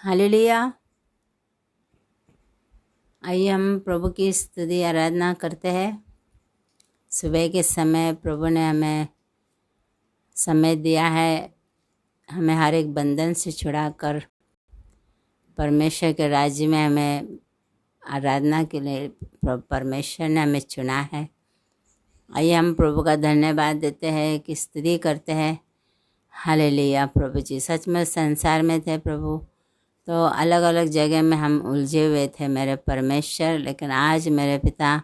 Hallelujah. आइए हम प्रभु की स्तुति आराधना करते हैं। सुबह के समय प्रभु ने हमें समय दिया है, हमें हर एक बंधन से छुड़ाकर परमेश्वर के राज्य में हमें आराधना के लिए परमेश्वर ने हमें चुना है। आइए हम प्रभु का धन्यवाद देते हैं कि स्तुति करते हैं। हालेलुया। प्रभु जी, सच में संसार में थे प्रभु, तो अलग अलग जगह में हम उलझे हुए थे मेरे परमेश्वर, लेकिन आज मेरे पिता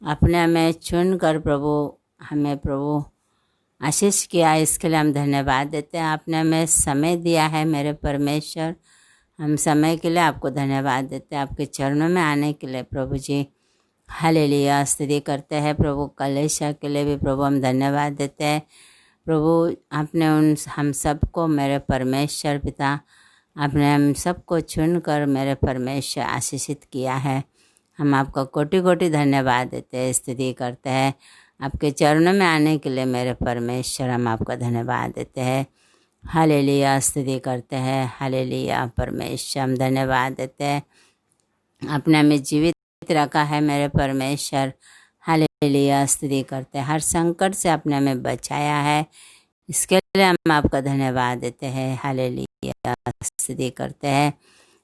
अपने हमें चुन कर प्रभु हमें प्रभु आशीष किया, इसके लिए हम धन्यवाद देते हैं। आपने हमें समय दिया है मेरे परमेश्वर, हम समय के लिए आपको धन्यवाद देते हैं, आपके चरणों में आने के लिए प्रभु जी। हालेलुया। स्तुति करते हैं प्रभु कलेशा के लिए भी प्रभु हम धन्यवाद देते हैं। प्रभु आपने हम सबको मेरे परमेश्वर पिता आपने हम सबको चुनकर मेरे परमेश्वर आशीषित किया है। हम आपका कोटि कोटि धन्यवाद देते हैं, स्तुति करते हैं आपके चरणों में आने के लिए मेरे परमेश्वर, हम आपका धन्यवाद देते हैं। हालेलुया। स्तुति करते हैं। हालेलुया। परमेश्वर हम धन्यवाद देते हैं, आपने हमें जीवित रखा है मेरे परमेश्वर। हालेलुया। स्तुति करते हैं, हर संकट से आपने हमें बचाया है, इसके लिए हम आपका धन्यवाद देते हैं। हालेलुया। स्तुति करते हैं,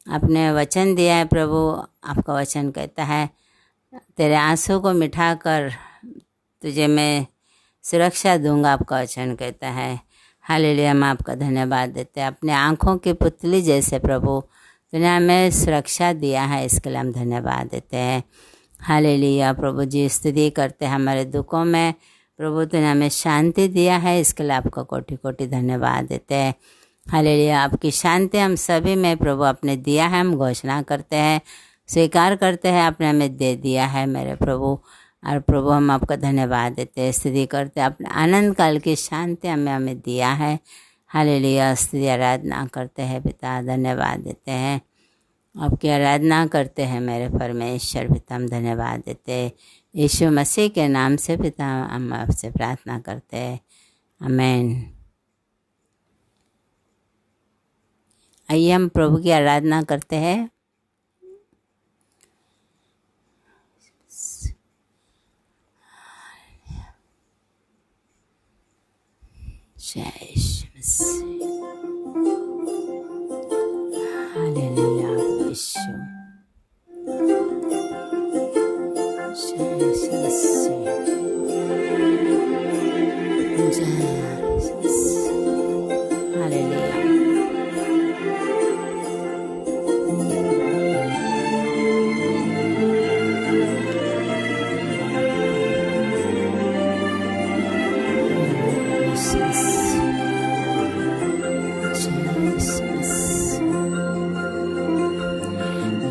आपने वचन दिया है प्रभु, आपका वचन कहता है तेरे आंसू को मिठाकर तुझे मैं सुरक्षा दूंगा, आपका वचन कहता है। हालेलुया। हम आपका धन्यवाद देते हैं, अपने आँखों की पुतली जैसे प्रभु तूने हमें सुरक्षा दिया है, इसके लिए हम धन्यवाद देते हैं। हालेलुया। प्रभु जी, स्तुति करते हैं हमारे दुखों में प्रभु तूने हमें शांति दिया है, इसके लिए आपका कोटि कोटि धन्यवाद देते हैं। हालेलुया। आपकी शांति हम सभी में प्रभु आपने दिया है, हम घोषणा करते हैं, स्वीकार करते हैं, आपने हमें दे दिया है मेरे प्रभु। और प्रभु हम आपका धन्यवाद देते हैं, स्तुति करते हैं, अपने आनंद काल की शांति हमें दिया है। हालेलुया। स्तुति आराधना करते हैं पिता, धन्यवाद देते हैं, आपकी आराधना करते हैं मेरे परमेश्वर पिता, हम धन्यवाद देते हैं। यीशु मसीह के नाम से पिता हम आपसे प्रार्थना करते हैं, आमीन। आइए हम प्रभु की आराधना करते हैं। जय यीशु मसीह। हालेलुया। यीशु जय यीशु मसीह। जय यीशु मसीह। हालेलुया।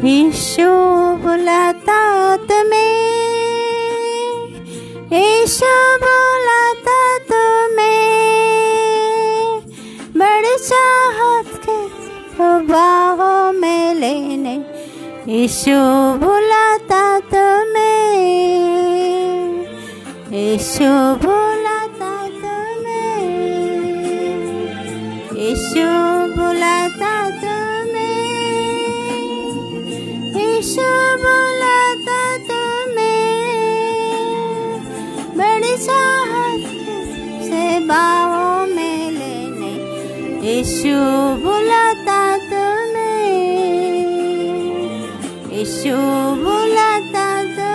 यीशु बुलाता तुम्हें, यीशु बुलाता तुम्हें, बड़ी चाहत के बाहों में लेने, यीशु बुलाता तुम्हें, यीशु बुलाता तुम्हें, यीशु बुलाता तुम्हें, यीशु बुलाता तुम्हें, बड़ी चाहत से बाहों में लेने, यीशु बुलाता तुम्हें, यीशु बुलाता तुम्हें।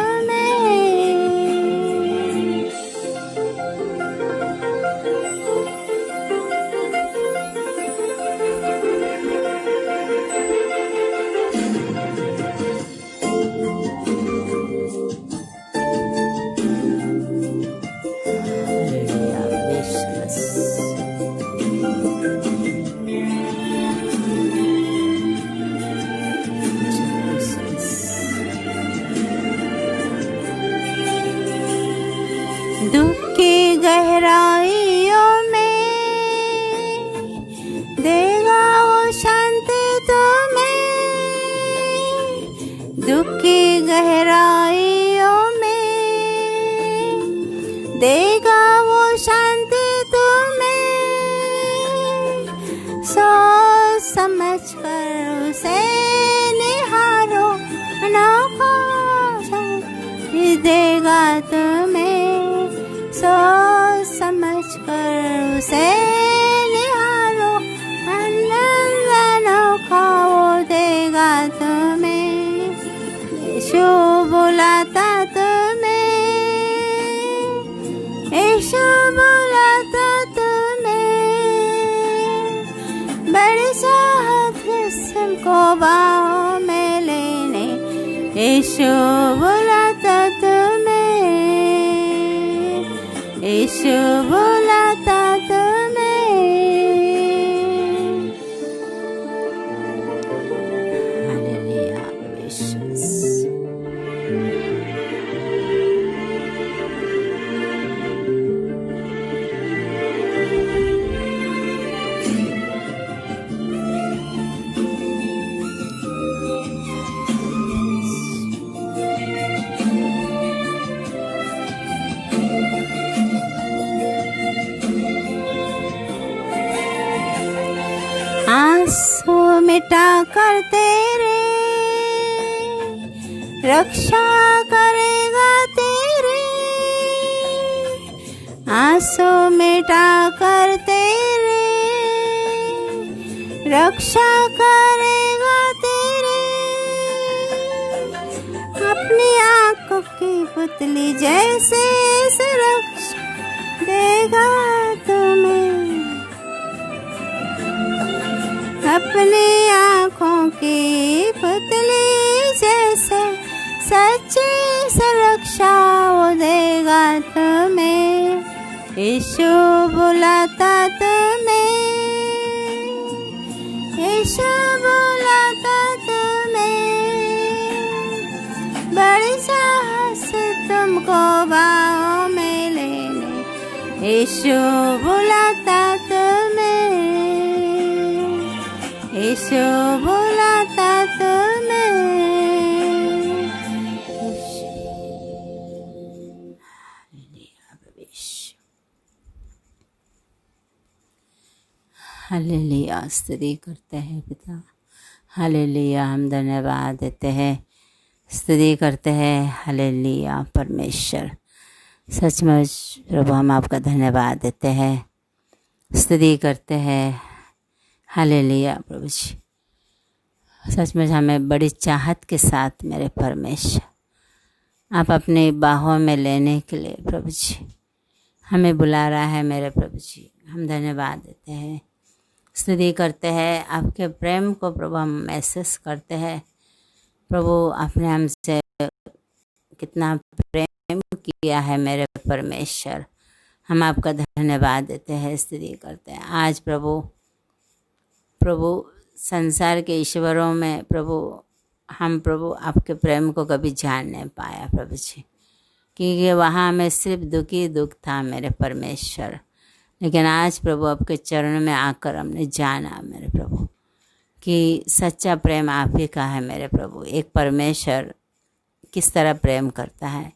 दुख की गहराइयों में देगा वो शांति तुम्हें, दुख की गहराइयों में देगा वो शांति तुम्हें, सोच समझ कर उसे निहारो, अनोखा देगा तुम्हें। सोच समझ कर उसे निहारो, आनंद अनोखा वो देगा तुम्हें। यीशु बुलाता तुम्हें, यीशु बुलाता तुम्हें, बड़ी चाहत को बाहों में लेने। यीशु बुलाता तुम्हें, यीशु बुलाता तुम्हें। हालेलुया, विश्वास। आंसू मिटा कर तेरे रक्षा करेगा तेरे, आंसू मिटा कर तेरे रक्षा करेगा तेरे। अपनी आंखों की पुतली जैसे सुरक्षा देगा तुम्हें, अपनी आँखों की पुतली जैसे सच्ची सुरक्षा वो देगा तुम्हें। यीशु बुलाता तुम्हें, यीशु बुलाता तुम्हें, बड़ी चाहत से तुमको बाहों में लेने। यीशु बुलाता तुम्हें, यीशु बुलाता तुम्हें। हालेलुया, स्तुति करते हैं पिता। हालेलुया, हम धन्यवाद देते हैं, स्तुति करते हैं। हालेलुया परमेश्वर, सचमुच प्रभु हम आपका धन्यवाद देते हैं, स्तुति करते हैं। हालेलुया प्रभु जी, सचमुच हमें बड़ी चाहत के साथ मेरे परमेश्वर आप अपने बाहों में लेने के लिए प्रभु जी हमें बुला रहा है। मेरे प्रभु जी हम धन्यवाद देते हैं, स्तुति करते हैं। आपके प्रेम को प्रभु हम महसूस करते हैं। प्रभु आपने हमसे कितना प्रेम किया है मेरे परमेश्वर, हम आपका धन्यवाद देते हैं, स्तुति करते हैं। आज प्रभु संसार के ईश्वरों में हम प्रभु आपके प्रेम को कभी जान नहीं पाया प्रभु जी, क्योंकि वहाँ हमें सिर्फ दुख था मेरे परमेश्वर। लेकिन आज प्रभु आपके चरणों में आकर हमने जाना मेरे प्रभु कि सच्चा प्रेम आप ही का है मेरे प्रभु। एक परमेश्वर किस तरह प्रेम करता है,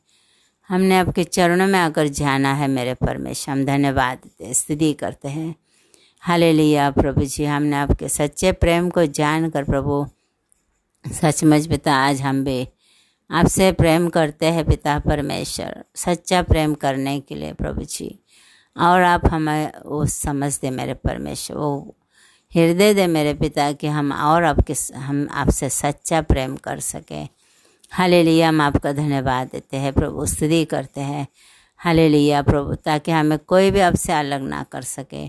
हमने आपके चरणों में आकर जाना है मेरे परमेश्वर। हम धन्यवाद देते हैं, स्तुति करते हैं। हालेलुया प्रभु जी, हमने आपके सच्चे प्रेम को जानकर प्रभु सचमुच पिता आज हम भी आपसे प्रेम करते हैं पिता परमेश्वर, सच्चा प्रेम करने के लिए प्रभु जी। और आप हमें वो समझ दे मेरे परमेश्वर, वो हृदय दे मेरे पिता कि हम आपसे सच्चा प्रेम कर सकें। हालेलुया, हम आपका धन्यवाद देते हैं प्रभु, स्तुति करते हैं। हालेलुया प्रभु, ताकि हमें कोई भी आपसे अलग ना कर सके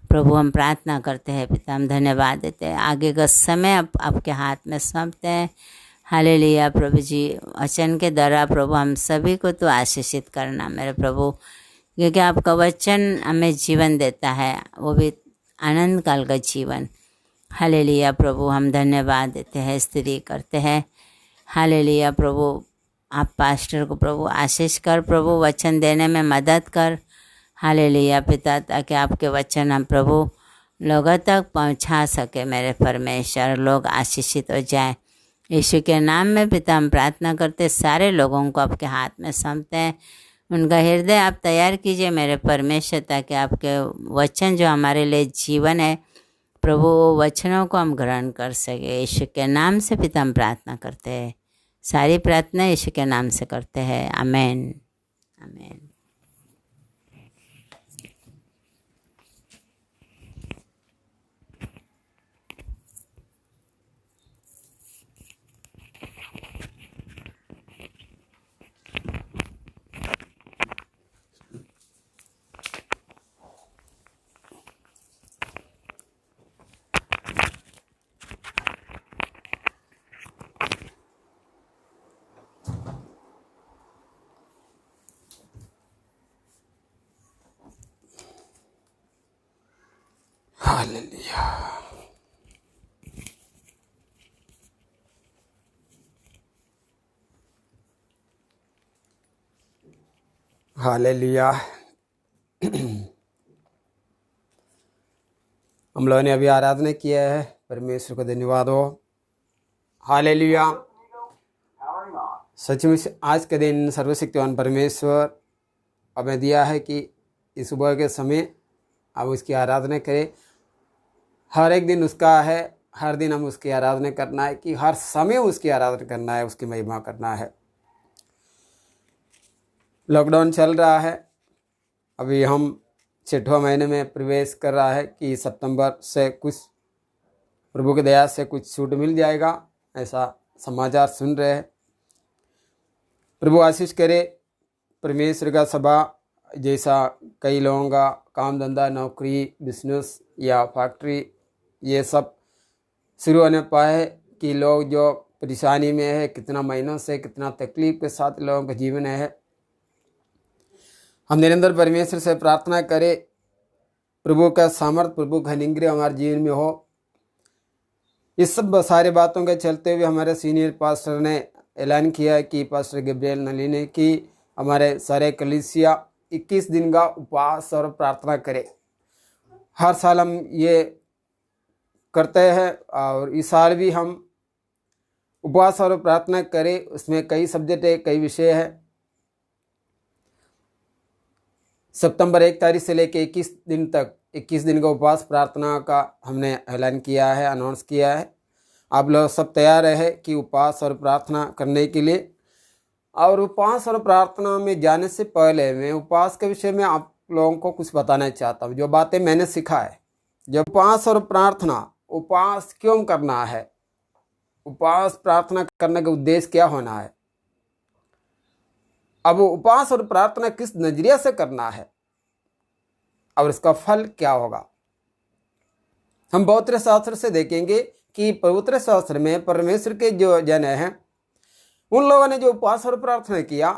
प्रभु। हम प्रार्थना करते हैं पिता, हम धन्यवाद देते हैं। आगे का समय आपके हाथ में सौंपते हैं। हालेलुया प्रभु जी, वचन के द्वारा प्रभु हम सभी को तो आशीषित करना मेरे प्रभु, क्योंकि आपका वचन हमें जीवन देता है, वो भी आनंद काल का जीवन। हालेलुया प्रभु, हम धन्यवाद देते हैं, स्तुति करते हैं। हालेलुया प्रभु, आप पास्टर को प्रभु आशीष कर, प्रभु वचन देने में मदद कर। हालेलुया पिता, ताकि आपके वचन हम प्रभु लोगों तक पहुंचा सके मेरे परमेश्वर, लोग आशीषित हो जाएं। यीशु के नाम में पिता हम प्रार्थना करते, सारे लोगों को आपके हाथ में सौंपते हैं। उनका हृदय आप तैयार कीजिए मेरे परमेश्वर, ताकि आपके वचन जो हमारे लिए जीवन है प्रभु वचनों को हम ग्रहण कर सके। यीशु के नाम से पिता हम प्रार्थना करते हैं। सारी प्रार्थना यीशु के नाम से करते हैं। आमेन, आमेन। हालेलुया। हालेलुया। हम लोगों ने अभी आराधना किया है, परमेश्वर को धन्यवाद हो। हालेलुया। सचमुच आज के दिन सर्वशक्तिवान परमेश्वर हमें दिया है कि इस सुबह के समय अब उसकी आराधना करें। हर एक दिन उसका है, हर दिन हम उसकी आराधना करना है, कि हर समय उसकी आराधना करना है, उसकी महिमा करना है। लॉकडाउन चल रहा है, अभी हम 6वां महीने में प्रवेश कर रहा है कि सितंबर से कुछ प्रभु की दया से कुछ छूट मिल जाएगा, ऐसा समाचार सुन रहे हैं। प्रभु आशीष करे। परमेश्वर का सभा जैसा कई लोगों का काम धंधा, नौकरी, बिजनेस या फैक्ट्री ये सब शुरू होने पाए, कि लोग जो परेशानी में है, कितना महीनों से कितना तकलीफ के साथ लोगों का जीवन है। हम निरंतर परमेश्वर से प्रार्थना करें, प्रभु का सामर्थ, प्रभु का अनुग्रह हमारे जीवन में हो। इस सब सारे बातों के चलते हुए हमारे सीनियर पास्टर ने ऐलान किया है कि पास्टर गब्रियल नली ने कि हमारे सारे कलीसिया 21 दिन का उपवास और प्रार्थना करें। हर साल हम ये करते हैं और इस साल भी हम उपवास और प्रार्थना करें। उसमें कई सब्जेक्ट है, कई विषय है। सितंबर 1 तारीख से लेकर 21 दिन तक 21 दिन का उपवास प्रार्थना का हमने ऐलान किया है, अनाउंस किया है। आप लोग सब तैयार रहे कि उपवास और प्रार्थना करने के लिए। और उपवास और प्रार्थना में जाने से पहले मैं उपवास के विषय में आप लोगों को कुछ बताना चाहता हूँ, जो बातें मैंने सीखा है। जब उपवास और प्रार्थना, उपवास क्यों करना है, उपवास प्रार्थना करने का उद्देश्य क्या होना है, अब उपवास और प्रार्थना किस नजरिए से करना है और इसका फल क्या होगा। हम पवित्र शास्त्र से देखेंगे कि पवित्र शास्त्र में परमेश्वर के जो जन हैं, उन लोगों ने जो उपवास और प्रार्थना किया,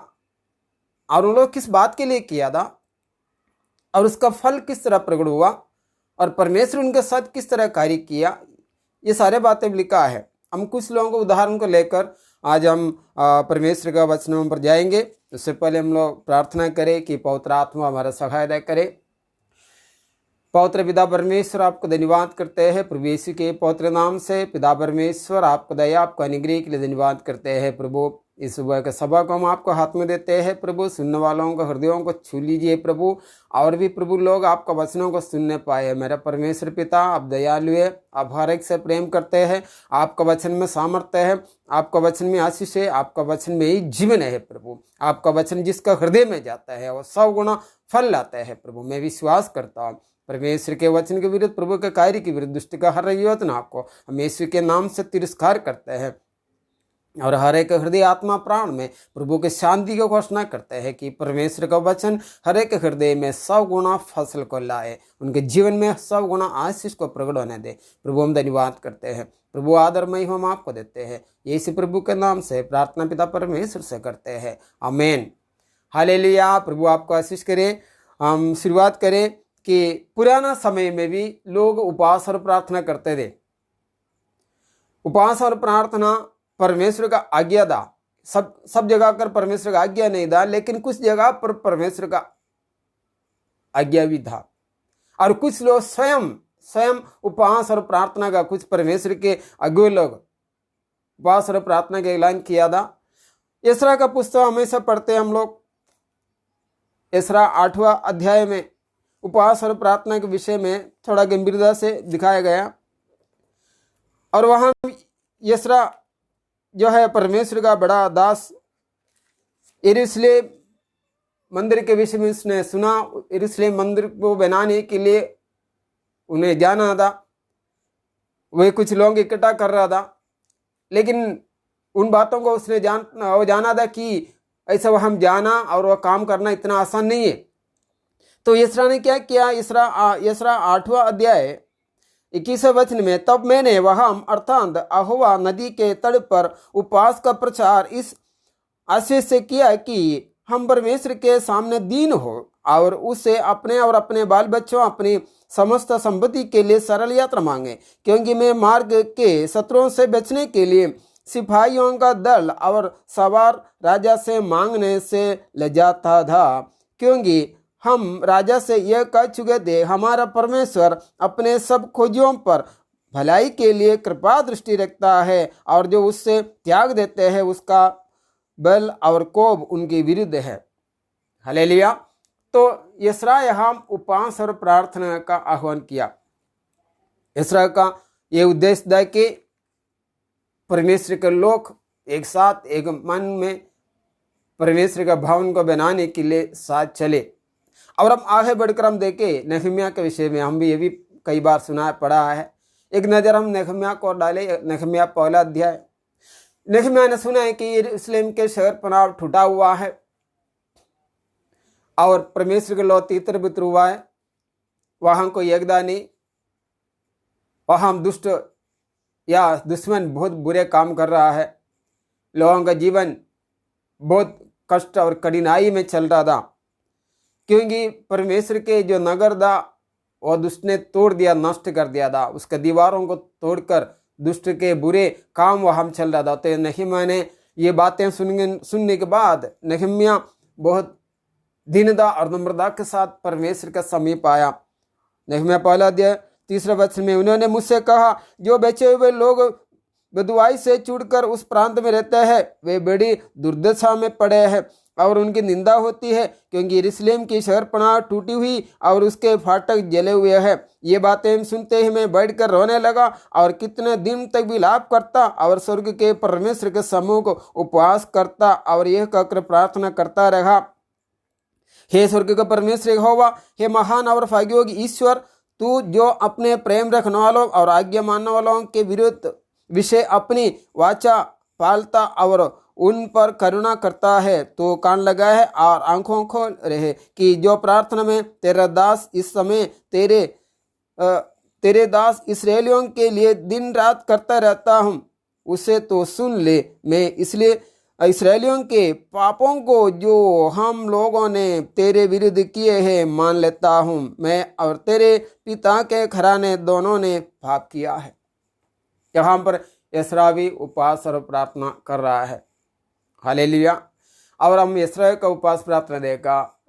और उन लोग किस बात के लिए किया था, और उसका फल किस तरह प्रकट हुआ, और परमेश्वर उनके साथ किस तरह कार्य किया, ये सारे बातें लिखा है। हम कुछ लोगों को उदाहरण को लेकर आज हम परमेश्वर का वचनों पर जाएंगे। उससे पहले हम लोग प्रार्थना करें कि पवित्र आत्मा हमारा सहायता करे। पवित्र पिता परमेश्वर, आपको धन्यवाद करते हैं प्रभु यीशु के पवित्र नाम से। पिता परमेश्वर, आपको दया, आपको अनुग्रह के लिए धन्यवाद करते हैं प्रभु। इस सुबह के सभा को हम आपको हाथ में देते हैं प्रभु। सुनने वालों को हृदयों को छू लीजिए प्रभु, और भी प्रभु लोग आपका वचनों को सुनने पाए। मेरा परमेश्वर पिता, आप दयालु है, आप हर एक से प्रेम करते हैं। आपका वचन में सामर्थ्य है, आपका वचन में आशीष है, आपका वचन में ही जीवन है प्रभु। आपका वचन जिसका हृदय में जाता है वो 100 गुना फल लाता है प्रभु। मैं विश्वास करता हूँ परमेश्वर के वचन के विरुद्ध, प्रभु के कार्य के विरुद्ध दुष्ट का हर योजना को हम यीशु के नाम से तिरस्कार करते हैं, और हर एक हृदय आत्मा प्राण में प्रभु के शांति को घोषणा करते हैं कि परमेश्वर का वचन हर एक हृदय में 100 गुना फसल को लाए, उनके जीवन में 100 गुना आशीष को प्रकट होने दे प्रभु। हम धन्यवाद करते हैं प्रभु, आदरमय हम आपको देते हैं, यीशु प्रभु के नाम से प्रार्थना पिता परमेश्वर से करते हैं, आमीन। हालेलुया। प्रभु आपको आशीष करे। हम शुरुआत करें कि पुराना समय में भी लोग उपवास और प्रार्थना करते थे। उपवास और प्रार्थना परमेश्वर का आज्ञा था। सब जगह पर परमेश्वर का आज्ञा नहीं था, लेकिन कुछ जगह पर परमेश्वर का आज्ञा भी था। और कुछ लोग स्वयं उपवास और प्रार्थना का, कुछ परमेश्वर के अगुए लोग उपवास और प्रार्थना का ऐलान किया था। इसरा का पुस्तक हमेशा पढ़ते हैं हम लोग। इसरा 8वां अध्याय में उपवास और प्रार्थना के विषय में थोड़ा गंभीरता से दिखाया गया। और वहाँ यशरा जो है परमेश्वर का बड़ा दास, यरूशलेम मंदिर के विषय में उसने सुना। यरूशलेम मंदिर को बनाने के लिए उन्हें जाना था, वह कुछ लोग इकट्ठा कर रहा था, लेकिन उन बातों को उसने जाना था कि ऐसा वह हम जाना और वह काम करना इतना आसान नहीं है। तो यशरा ने क्या किया, यशरा 8वां अध्याय 21वें वचन में, तब मैंने वहां अर्थात अहोवा नदी के तट पर उपवास का प्रचार इस आशय से किया कि हम परमेश्वर के सामने दीन हो और उससे अपने और अपने बाल बच्चों अपनी समस्त संपत्ति के लिए सरल यात्रा मांगे, क्योंकि मैं मार्ग के शत्रुओं से बचने के लिए सिपाहियों का दल और सवार राजा से मांगने से लजाता था, क्योंकि हम राजा से यह कह चुके थे, हमारा परमेश्वर अपने सब खोजियों पर भलाई के लिए कृपा दृष्टि रखता है और जो उससे त्याग देते हैं उसका बल और कोप उनके विरुद्ध है। हालेलुया। तो यशरा यहाँ उपवास और प्रार्थना का आह्वान किया। यशरा का यह उद्देश्य था कि परमेश्वर के लोग एक साथ एक मन में परमेश्वर का भवन को बनाने के लिए साथ चले। और हम आगे बढ़कर हम देखें नहम्याह के विषय में, हम भी ये भी कई बार सुना पढ़ा है। एक नज़र हम नहम्याह को डाले। नहम्याह 1 अध्याय। नहम्याह ने सुना है कि यरूशलेम के शहर पनाह टूटा हुआ है और परमेश्वर के लोग तितर बितर हुआ है, वहां कोई एकदा नहीं, वहां दुष्ट या दुश्मन बहुत बुरे काम कर रहा है, लोगों का जीवन बहुत कष्ट और कठिनाई में चल रहा था, क्योंकि परमेश्वर के जो नगर था वो दुष्ट ने तोड़ दिया, नष्ट कर दिया था, उसके दीवारों को तोड़कर दुष्ट के बुरे काम वहां चल रहा था। तो नहम्याह ने ये बातें सुनने के बाद नहम्याह बहुत दीनता और नम्रता के साथ परमेश्वर के समीप आया। नहम्याह 1 अध्याय 3 वचन में, उन्होंने मुझसे कहा, जो बचे हुए लोग बदुआई से छूटकर उस प्रांत में रहते हैं वे बड़ी दुर्दशा में पड़े हैं और उनकी निंदा होती है, क्योंकि यरूशलेम की शहरपनाह टूटी हुई और उसके फाटक जले हुए हैं। ये बातें सुनते ही मैं बैठकर रोने लगा और कितने दिन तक विलाप करता और स्वर्ग के परमेश्वर के सम्मुख उपवास करता और यह कहकर प्रार्थना करता रहा, हे स्वर्ग का परमेश्वर यहोवा, हे महान और भाग्ययोग्य ईश्वर, तू जो अपने प्रेम रखने वालों और आज्ञा मानने वालों के विरुद्ध विषय अपनी वाचा पालता और उन पर करुणा करता है, तो कान लगाए है और आंखों खोल रहे कि जो प्रार्थना में तेरा दास इस समय तेरे दास इसराइलियों के लिए दिन रात करता रहता हूँ, उसे तो सुन ले। मैं इसलिए इसराइलियों के पापों को जो हम लोगों ने तेरे विरुद्ध किए हैं मान लेता हूँ। मैं और तेरे पिता के घराने दोनों ने पाप किया है। यहाँ पर यशरा भी उपवास और प्रार्थना कर रहा है। हालेलुया। और हम यशरा का उपवास प्रार्थना देखा,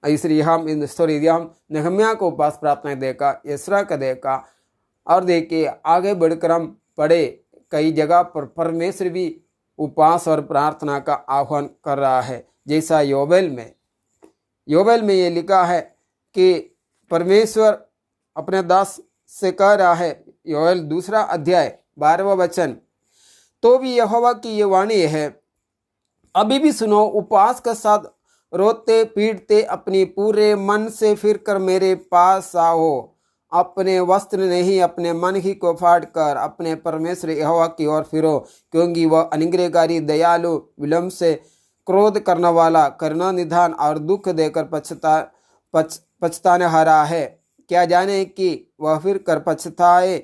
इसलिए हम नहम्याह को उपवास प्रार्थना देखा, यशरा का देखा। और देखिए आगे बढ़कर हम पढ़े कई जगह पर परमेश्वर भी उपवास और प्रार्थना का आह्वान कर रहा है। जैसा योबेल में ये लिखा है कि परमेश्वर अपने दास से कह रहा है, योबेल 2 अध्याय 12वां वचन, तो भी यहोवा की ये वाणी है, अभी भी सुनो, उपवास के साथ रोते पीटते अपनी पूरे मन से फिर कर मेरे पास आओ, अपने वस्त्र नहीं अपने मन ही को फाड़ कर अपने परमेश्वर यहोवा की ओर फिरो, क्योंकि वह अनुग्रहकारी दयालु विलम्ब से क्रोध करने वाला करुणा निधान और दुख देकर पछताने हारा है। क्या जाने कि वह फिर कर पछताए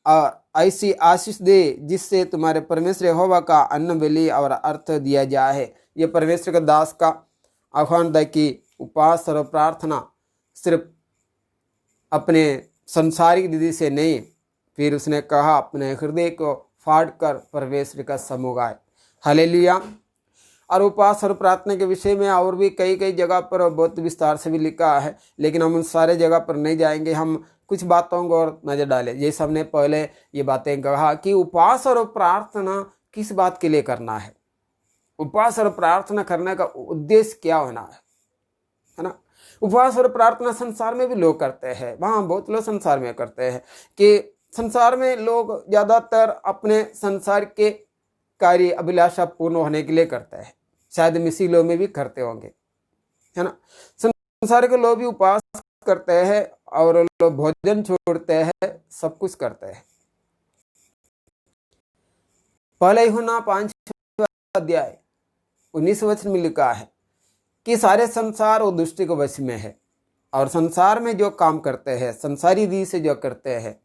और ऐसी आशीष दे जिससे तुम्हारे परमेश्वर यहोवा का अन्न बलि और अर्थ दिया जाए। ये परमेश्वर के दास का आह्वान था कि उपवास और प्रार्थना सिर्फ अपने संसारिक विधि से नहीं, फिर उसने कहा अपने हृदय को फाड़ कर परमेश्वर का सम्मुख आए। हालेलुया। और उपवास और प्रार्थना के विषय में और भी कई जगह पर बहुत विस्तार से भी लिखा है, लेकिन हम उन सारे जगह पर नहीं जाएंगे। हम कुछ बातों को और नजर डालें। जैसे हमने पहले ये बातें कहा कि उपवास और प्रार्थना किस बात के लिए करना है, उपवास और प्रार्थना करने का उद्देश्य क्या होना है ना। उपवास और प्रार्थना संसार में भी लोग करते हैं, वहाँ बहुत लोग संसार में करते हैं कि संसार में लोग ज़्यादातर अपने संसार के कार्य अभिलाषा पूर्ण होने के लिए करते हैं। शायद मिसी लोग में भी करते होंगे, है ना। संसार के लोग भी उपवास करते हैं और लोग भोजन छोड़ते हैं, सब कुछ करते हैं। पहले यूहन्ना 5 अध्याय 19 वचन में लिखा है कि सारे संसार और दुष्टि के वश में है, और संसार में जो काम करते हैं, संसारी रीति से जो करते हैं,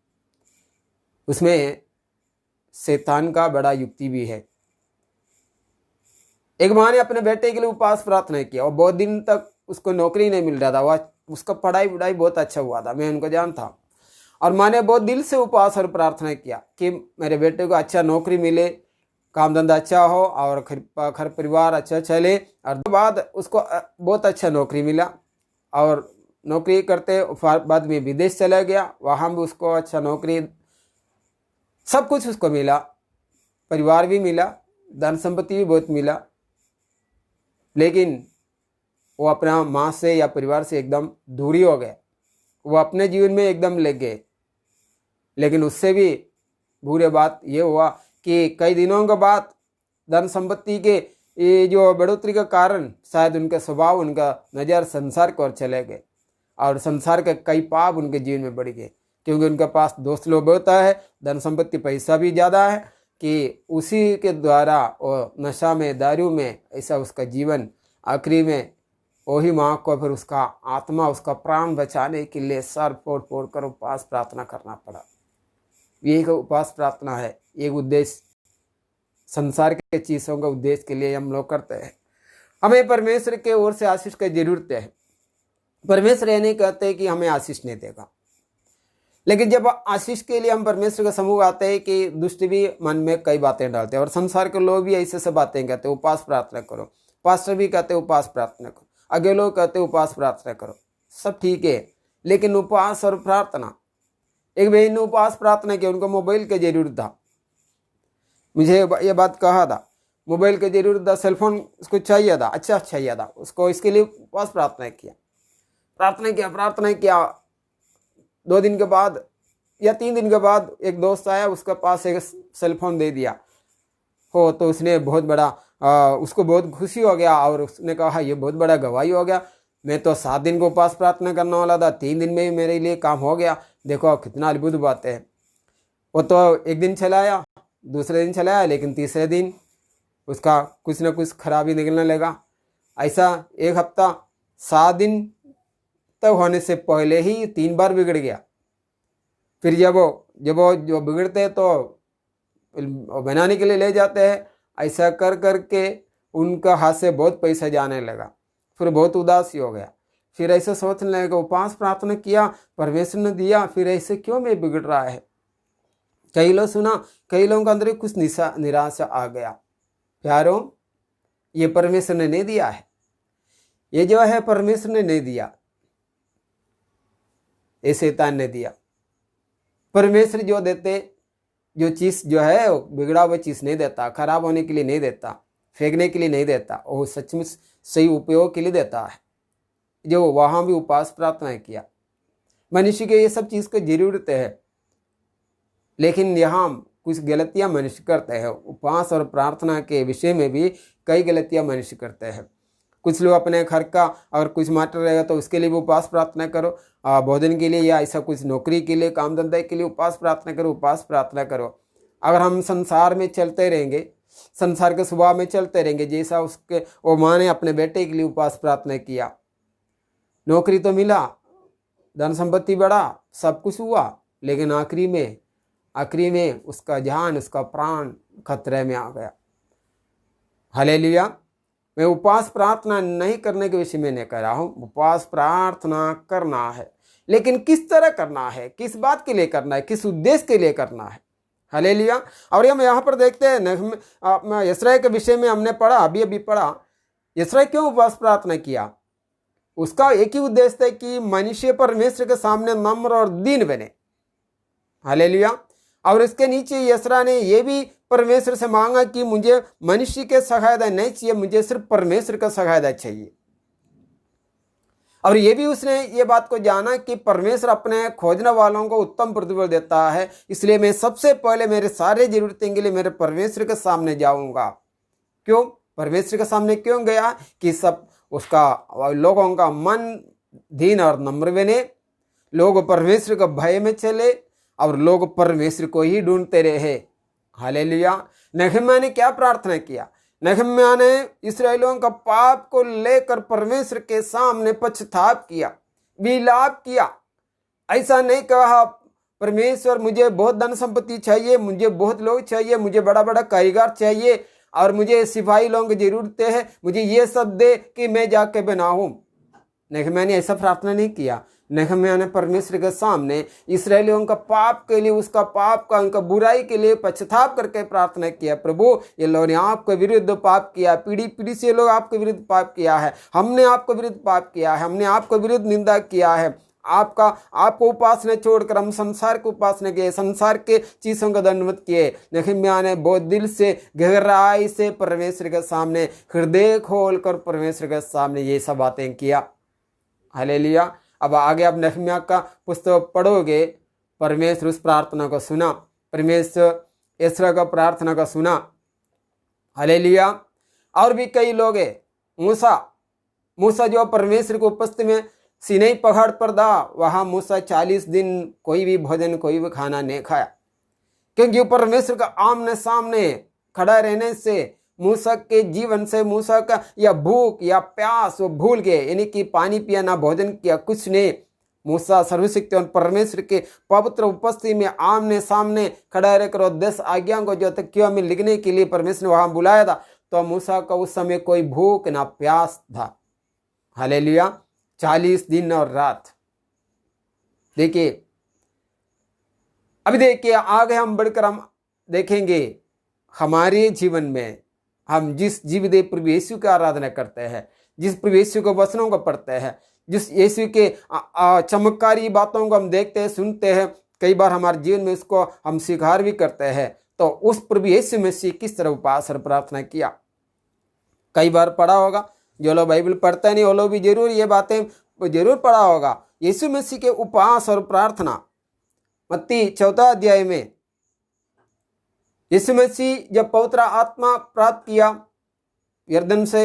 उसमें शैतान का बड़ा युक्ति भी है। एक माँ ने अपने बेटे के लिए उपवास प्रार्थना किया और बहुत दिन तक उसको नौकरी नहीं मिल रहा था। वह उसका पढ़ाई बहुत अच्छा हुआ था, मैं उनको जानता हूँ। और माँ ने बहुत दिल से उपवास और प्रार्थना किया कि मेरे बेटे को अच्छा नौकरी मिले, काम धंधा अच्छा हो और घर परिवार अच्छा चले। और बाद उसको बहुत अच्छा नौकरी मिला और नौकरी करते बाद में विदेश चला गया, वहाँ भी उसको अच्छा नौकरी, सब कुछ उसको मिला, परिवार भी मिला, धन संपत्ति भी बहुत मिला। लेकिन वो अपना माँ से या परिवार से एकदम दूरी हो गए, वो अपने जीवन में एकदम लग गए। लेकिन उससे भी बुरी बात ये हुआ कि कई दिनों के बाद धन संपत्ति के ये जो बढ़ोतरी का कारण शायद उनका स्वभाव, उनका नज़र संसार की ओर चले गए और संसार के कई पाप उनके जीवन में बढ़ गए, क्योंकि उनके पास दोस्त लोग होता है, धन संपत्ति, पैसा भी ज़्यादा है कि उसी के द्वारा वो नशा में, दारू में, ऐसा उसका जीवन आखिरी में वही माँ को फिर उसका आत्मा, उसका प्राण बचाने के लिए सर फोड़ फोड़ कर उपवास प्रार्थना करना पड़ा। ये एक उपवास प्रार्थना है, एक उद्देश्य, संसार के चीज़ों का उद्देश्य के लिए हम लोग करते हैं। हमें परमेश्वर के ओर से आशीष की जरूरत है। परमेश्वर ये नहीं कहते कि हमें आशीष नहीं देगा, लेकिन जब आशीष के लिए हम परमेश्वर के समूह आते हैं कि दुष्ट भी मन में कई बातें डालते हैं और संसार के लोग भी ऐसे से बातें कहते हैं, उपवास प्रार्थना करो। पास्टर भी कहते हैं उपवास प्रार्थना करो, आगे लोग कहते हैं उपवास प्रार्थना करो, सब ठीक है। लेकिन उपवास और प्रार्थना, एक बहन ने उपवास प्रार्थना की, उनको मोबाइल की जरूरत था, मुझे ये बात कहा था, मोबाइल की जरूरत था, सेलफोन उसको चाहिए था, अच्छा चाहिए था उसको, इसके लिए उपवास प्रार्थना किया। 2 दिन के बाद या 3 दिन के बाद एक दोस्त आया, उसके पास एक सेलफोन दे दिया हो, तो उसने बहुत बड़ा उसको बहुत खुशी हो गया और उसने कहा ये बहुत बड़ा गवाही हो गया, मैं तो 7 दिन को उपवास प्रार्थना करने वाला था, 3 दिन में ही मेरे लिए काम हो गया, देखो कितना अद्भुत बात है। वो तो एक दिन चलाया, दूसरे दिन चलाया, लेकिन तीसरे दिन उसका कुछ ना कुछ खराबी निकलने लगा। ऐसा एक हफ्ता 7 दिन तक होने से पहले ही 3 बार बिगड़ गया। फिर जब वो जो बिगड़ते तो बनाने के लिए ले जाते हैं, ऐसा कर करके उनका हाथ से बहुत पैसा जाने लगा, फिर बहुत उदासी हो गया। फिर ऐसे सोचने लगे, उपवास प्रार्थना किया, परमेश्वर ने दिया, फिर ऐसे क्यों मैं बिगड़ रहा है। कई लोग सुना, कई लोगों के अंदर कुछ निराशा आ गया। प्यारों, ये परमेश्वर ने नहीं दिया है, ये जो है परमेश्वर ने नहीं दिया, ये शैतान ने दिया। परमेश्वर जो देते, जो चीज़ जो है बिगड़ा हुआ चीज़ नहीं देता, खराब होने के लिए नहीं देता, फेंकने के लिए नहीं देता, वो सचमुच सही उपयोग के लिए देता है। जो वहाँ भी उपवास प्रार्थना किया, मनुष्य के ये सब चीज़ की जरूरत है, लेकिन यहाँ कुछ गलतियाँ मनुष्य करते हैं। उपवास और प्रार्थना के विषय में भी कई गलतियाँ मनुष्य करते हैं। कुछ लोग अपने घर का अगर कुछ मैटर रहेगा तो उसके लिए भी उपवास प्रार्थना करो, भोजन के लिए या ऐसा कुछ नौकरी के लिए, काम धंधे के लिए उपवास प्रार्थना करो, उपवास प्रार्थना करो। अगर हम संसार में चलते रहेंगे, संसार के स्वभाव में चलते रहेंगे, जैसा उसके वो माँ ने अपने बेटे के लिए उपवास प्रार्थना किया, नौकरी तो मिला, धन संपत्ति बढ़ा, सब कुछ हुआ, लेकिन आखिरी में उसका जान, उसका प्राण खतरे में आ गया। हालेलुया। मैं उपवास प्रार्थना नहीं करने के विषय में नहीं कह रहा हूँ, उपवास प्रार्थना करना है, लेकिन किस तरह करना है, किस बात के लिए करना है, किस उद्देश्य के लिए करना है। हालेलुया। और हम यहाँ पर देखते हैं यिशै के विषय में हमने पढ़ा, अभी पढ़ा, यिशै क्यों उपवास प्रार्थना किया। उसका एक ही उद्देश्य है कि मनुष्य परमेश्वर के सामने नम्र और दीन बने। हालेलुया। और इसके नीचे यिशै ने यह भी परमेश्वर से मांगा कि मुझे मनुष्य के सहायता नहीं चाहिए, मुझे सिर्फ परमेश्वर का सहायता चाहिए। और ये भी उसने ये बात को जाना कि परमेश्वर अपने खोजने वालों को उत्तम प्रतिफल देता है, इसलिए मैं सबसे पहले मेरे सारे जरूरतें के लिए मेरे परमेश्वर के सामने जाऊंगा। क्यों परमेश्वर के सामने क्यों गया? कि सब उसका लोगों का मन दीन और नम्र बने, लोग परमेश्वर के भय में चले और लोग परमेश्वर को ही ढूंढते रहे। हालेलुया। नहम्याह ने क्या प्रार्थना किया? नहम्याह ने इस्राएलियों का पाप को लेकर परमेश्वर के सामने पश्चाताप किया, विलाप किया। ऐसा नहीं कहा परमेश्वर मुझे बहुत धन संपत्ति चाहिए, मुझे बहुत लोग चाहिए, मुझे बड़ा बड़ा कारीगर चाहिए और मुझे सिपाही लोगों की जरूरत है, मुझे ये सब दे कि मैं जाके बनाऊं। नहम्याह ने ऐसा प्रार्थना नहीं किया। नहम्याह ने परमेश्वर के सामने इसराइलियों का पाप के लिए, उसका पाप का, उनका बुराई के लिए पश्चाताप करके प्रार्थना किया। प्रभु ये लोगों ने आपके विरुद्ध पाप किया, पीढ़ी पीढ़ी से लोग आपके विरुद्ध पाप किया है, हमने आपके विरुद्ध पाप किया है, हमने आपके विरुद्ध निंदा किया है, आपको उपासना छोड़कर हम संसार को उपासना किए, संसार के चीजों का दंडवत किए। नहम्याह ने बहुत दिल से गहराई से परमेश्वर के सामने हृदय खोलकर परमेश्वर के सामने ये सब बातें किया। हालेलुया। अब आगे आप नहम्याह का पुस्तक पढ़ोगे, परमेश्वर उस प्रार्थना को सुना, परमेश्वर एस्रा का प्रार्थना को सुना। हालेलुया। और भी कई लोग है, मूसा जो परमेश्वर को उपस्थिति में सीनै पहाड़ पर था, वहां मूसा 40 दिन कोई भी भोजन, कोई भी खाना नहीं खाया, क्योंकि परमेश्वर का आमने सामने खड़ा रहने से मूसा के जीवन से मूसा का या भूख या प्यास वो भूल गए, यानी कि पानी पिया ना भोजन किया, कुछ नहीं। मूसा सर्वशक्तिमान परमेश्वर के पवित्र उपस्थिति में आमने सामने खड़ा रहकर 10 आज्ञा को जो तकिया में लिखने के लिए परमेश्वर ने वहां बुलाया था, तो मूसा का उस समय कोई भूख ना प्यास था। हालेलुया। 40 दिन और रात। देखिए अभी देखिए आगे हम बढ़कर हम देखेंगे हमारे जीवन में हम जिस जीवदेव प्रभु यीशु की आराधना करते हैं, जिस प्रभु यीशु के वचनों को पढ़ते हैं, जिस यीशु के चमत्कारी बातों को हम देखते हैं, सुनते हैं, कई बार हमारे जीवन में उसको हम स्वीकार भी करते हैं, तो उस प्रभु यीशु मसीह किस तरह उपवास और प्रार्थना किया। कई बार पढ़ा होगा, जो लोग बाइबल पढ़ते नहीं वो लोग भी जरूर ये बातें जरूर पढ़ा होगा। यीशु मसीह के उपवास और प्रार्थना मत्ती 4 अध्याय में यीशु मसीह जब पवित्र आत्मा प्राप्त किया यरदन से,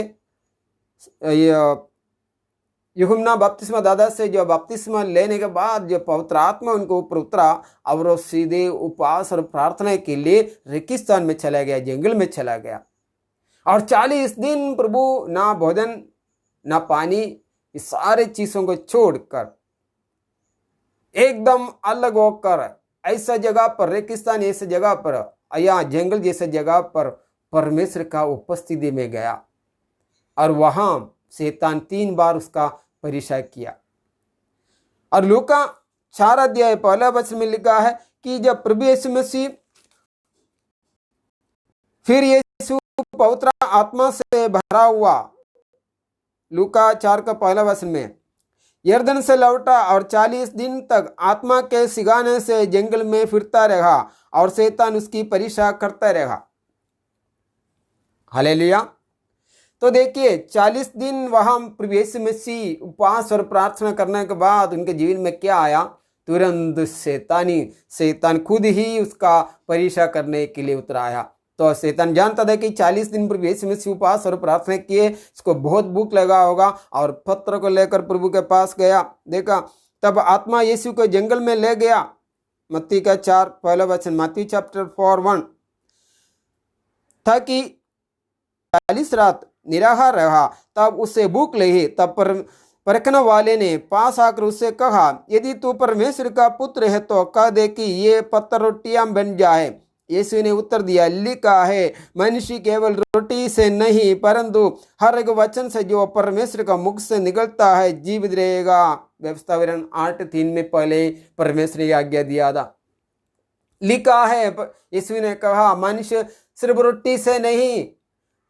यूहन्ना बपतिस्मा दादा से जो बपतिस्मा लेने के बाद जो पवित्र आत्मा उनको ऊपर उतरा और वो सीधे उपवास और प्रार्थना के लिए रेगिस्तान में चला गया, जंगल में चला गया। और 40 दिन प्रभु ना भोजन ना पानी, इस सारे चीजों को छोड़कर एकदम अलग होकर ऐसा जगह पर, रेगिस्तान ऐसे जगह पर या जंगल जैसे जगह पर परमेश्वर का उपस्थिति में गया और वहां शैतान 3 बार उसका परीक्षा किया। और लूका 4 अध्याय 1 वचन में लिखा है कि जब प्रभु यीशु मसीह फिर यीशु पवित्र आत्मा से भरा हुआ, लूका 4 का 1 वचन में, यरदन से लौटा और 40 दिन तक आत्मा के सिखाने से जंगल में फिरता रहा और शैतान उसकी परीक्षा करता रहा। हालेलुया। तो देखिए 40 दिन वहां प्रभु यीशु मसीह उपवास और प्रार्थना करने के बाद उनके जीवन में क्या आया? तुरंत शैतान खुद ही उसका परीक्षा करने के लिए उतर आया। तो शैतान जानता था कि 40 दिन प्रभु यीशु मसीह उपवास और प्रार्थना किए, इसको बहुत भूख लगा होगा और पत्र को लेकर प्रभु के पास गया। देखा तब आत्मा यीशु को जंगल में ले गया। मत्ती का 4 1 वचन, मत्ती चैप्टर 4:1, था कि 40 रात निराहार रहा, तब उससे भूख लगी। तब परखने वाले ने पास आकर उससे कहा, यदि तू परमेश्वर का पुत्र है तो कह दे कि ये पत्थर रोटियां बन जाए। यीशु ने उत्तर दिया, लिखा है, मनुष्य केवल रोटी से नहीं परंतु हर एक वचन से जो परमेश्वर का मुख से निकलता है जीवित रहेगा। व्यवस्था विवरण 8:3 में पहले परमेश्वर ने आज्ञा दिया था। लिखा है, यीशु ने कहा, मनुष्य सिर्फ रोटी से नहीं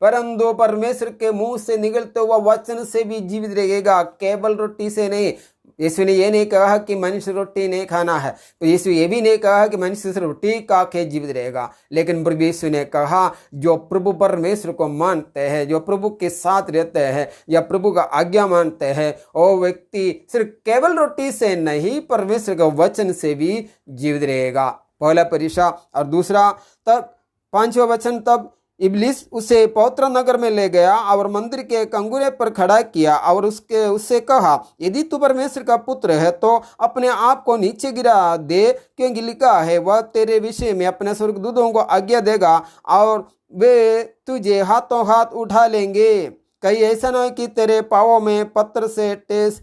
परंतु परमेश्वर के मुंह से निकलते हुआ वचन से भी जीवित रहेगा। केवल रोटी से नहीं, यीशु ने ये नहीं कहा कि मनुष्य रोटी नहीं खाना है, तो यीशु ये भी नहीं कहा कि मनुष्य सिर्फ रोटी खा के जीवित रहेगा, लेकिन प्रभु यीशु ने कहा जो प्रभु परमेश्वर को मानते हैं, जो प्रभु के साथ रहते हैं या प्रभु का आज्ञा मानते हैं, वो व्यक्ति सिर्फ केवल रोटी से नहीं परमेश्वर के वचन से भी जीवित रहेगा। पहला परीक्षा। और दूसरा, तब 5वां वचन, तब इब्लिस उसे पवित्र नगर में ले गया और मंदिर के कंगुरे पर खड़ा किया और उससे कहा, यदि तू परमेश्वर का पुत्र है तो अपने आप को नीचे गिरा दे, क्योंकि लिखा है वह तेरे विषय में अपने स्वर्गदूतों को आज्ञा देगा और वे तुझे हाथों हाथ उठा लेंगे, कहीं ऐसा न हो कि तेरे पाँवों में पत्थर से ठेस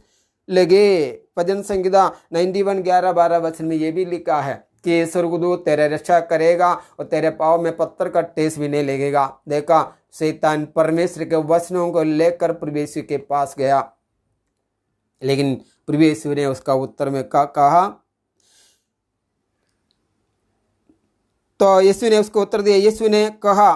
लगे। भजन संहिता 91 11-12 वचन में ये भी लिखा है कि स्वर्गदूत तेरे रक्षा करेगा और तेरे पाँव में पत्थर का ठेस भी नहीं लगेगा। देखा, शैतान परमेश्वर के वचनों को लेकर प्रभु यीशु के पास गया, लेकिन प्रभु यीशु ने उसका उत्तर में कहा, तो यीशु ने उसको उत्तर दिया, यीशु ने कहा,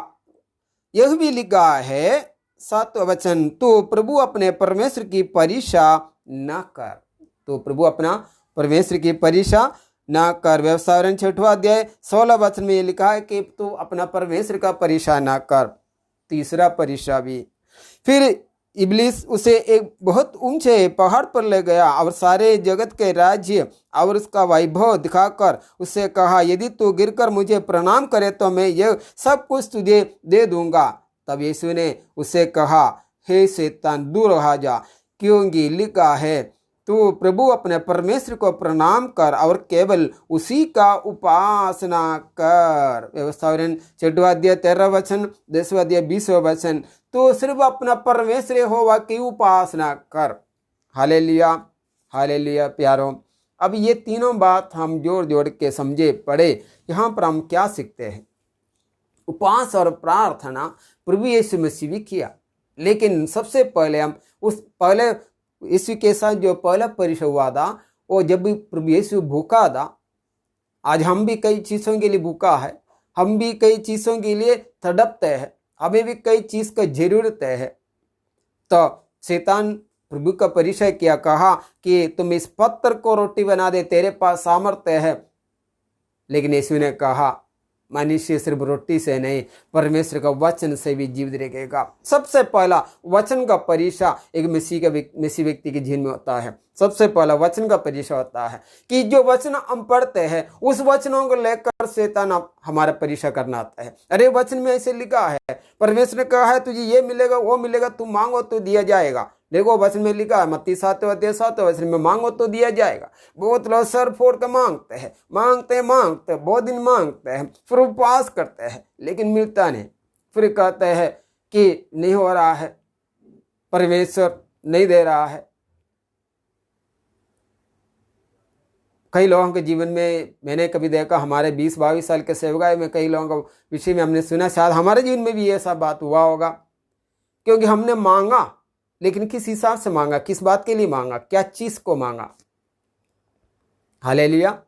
यह भी लिखा है 7वां वचन, तू प्रभु अपने परमेश्वर की परीक्षा न कर, तो प्रभु अपना परमेश्वर की परीक्षा ना कर। व्यवसाय 6वां अध्याय 16 वचन में ये लिखा है कि तू अपना परमेश्वर का परीक्षा ना कर। तीसरा परीक्षा भी। फिर इब्लिस उसे एक बहुत ऊंचे पहाड़ पर ले गया और सारे जगत के राज्य और उसका वैभव दिखाकर उससे कहा, यदि तू गिरकर मुझे प्रणाम करे तो मैं यह सब कुछ तुझे दे दूंगा। तब यीशु ने उससे कहा, हे शैतान, दूर हो जा, क्योंकि लिखा है, तू प्रभु अपने परमेश्वर को प्रणाम कर और केवल उसी का उपासना कर। व्यवस्थावरण 6वां अध्याय 13 वचन, 10वां अध्याय 20वां वचन, तो सिर्फ अपना परमेश्वर होवा की उपासना कर। हालेलुया, हालेलुया प्यारों। अब ये तीनों बात हम जोड़ जोड़ के समझे पढ़े, यहाँ पर हम क्या सीखते हैं? उपवास और प्रार्थना प्रभु यीशु मसीह भी किया, लेकिन सबसे पहले हम उस पहले यीशु के साथ जो पहला परिचय हुआ था, वो जब भी प्रभु यीशु भूखा था। आज हम भी कई चीज़ों के लिए भूखा है, हम भी कई चीज़ों के लिए तड़पते हैं, हमें भी कई चीज़ का जरूरत है। तो शैतान प्रभु का परिचय किया, कहा कि तुम इस पत्थर को रोटी बना दे, तेरे पास सामर्थ्य है। लेकिन यीशु ने कहा, मनुष्य सिर्फ रोटी से नहीं परमेश्वर का वचन से भी जीवित रहेगा। सबसे पहला वचन का परिचय एक मसीह व्यक्ति के जीवन में होता है। सबसे पहला वचन का परिचय होता है कि जो वचन हम पढ़ते हैं उस वचनों को लेकर शैतान हमारा परिचय करना आता है। अरे वचन में ऐसे लिखा है, परमेश्वर ने कहा है तुझे ये मिलेगा वो मिलेगा, तू मांगो तो दिया जाएगा। देखो वचन में लिखा है मत्ती 7 अध्याय 7 वचन में, मांगो तो दिया जाएगा। बहुत लोग सर फोड़ कर मांगते हैं, मांगते बहुत दिन मांगते हैं, फिर उपवास करते हैं, लेकिन मिलता नहीं। फिर कहते हैं कि नहीं हो रहा है, परमेश्वर नहीं दे रहा है। कई लोगों के जीवन में मैंने कभी देखा, हमारे 20-22 साल के सेवकाई में कई लोगों के विषय में हमने सुना, शायद हमारे जीवन में भी ऐसा बात हुआ होगा, क्योंकि हमने मांगा, लेकिन किस हिसाब से मांगा, किस बात के लिए मांगा, क्या चीज को मांगा। हालेलुया।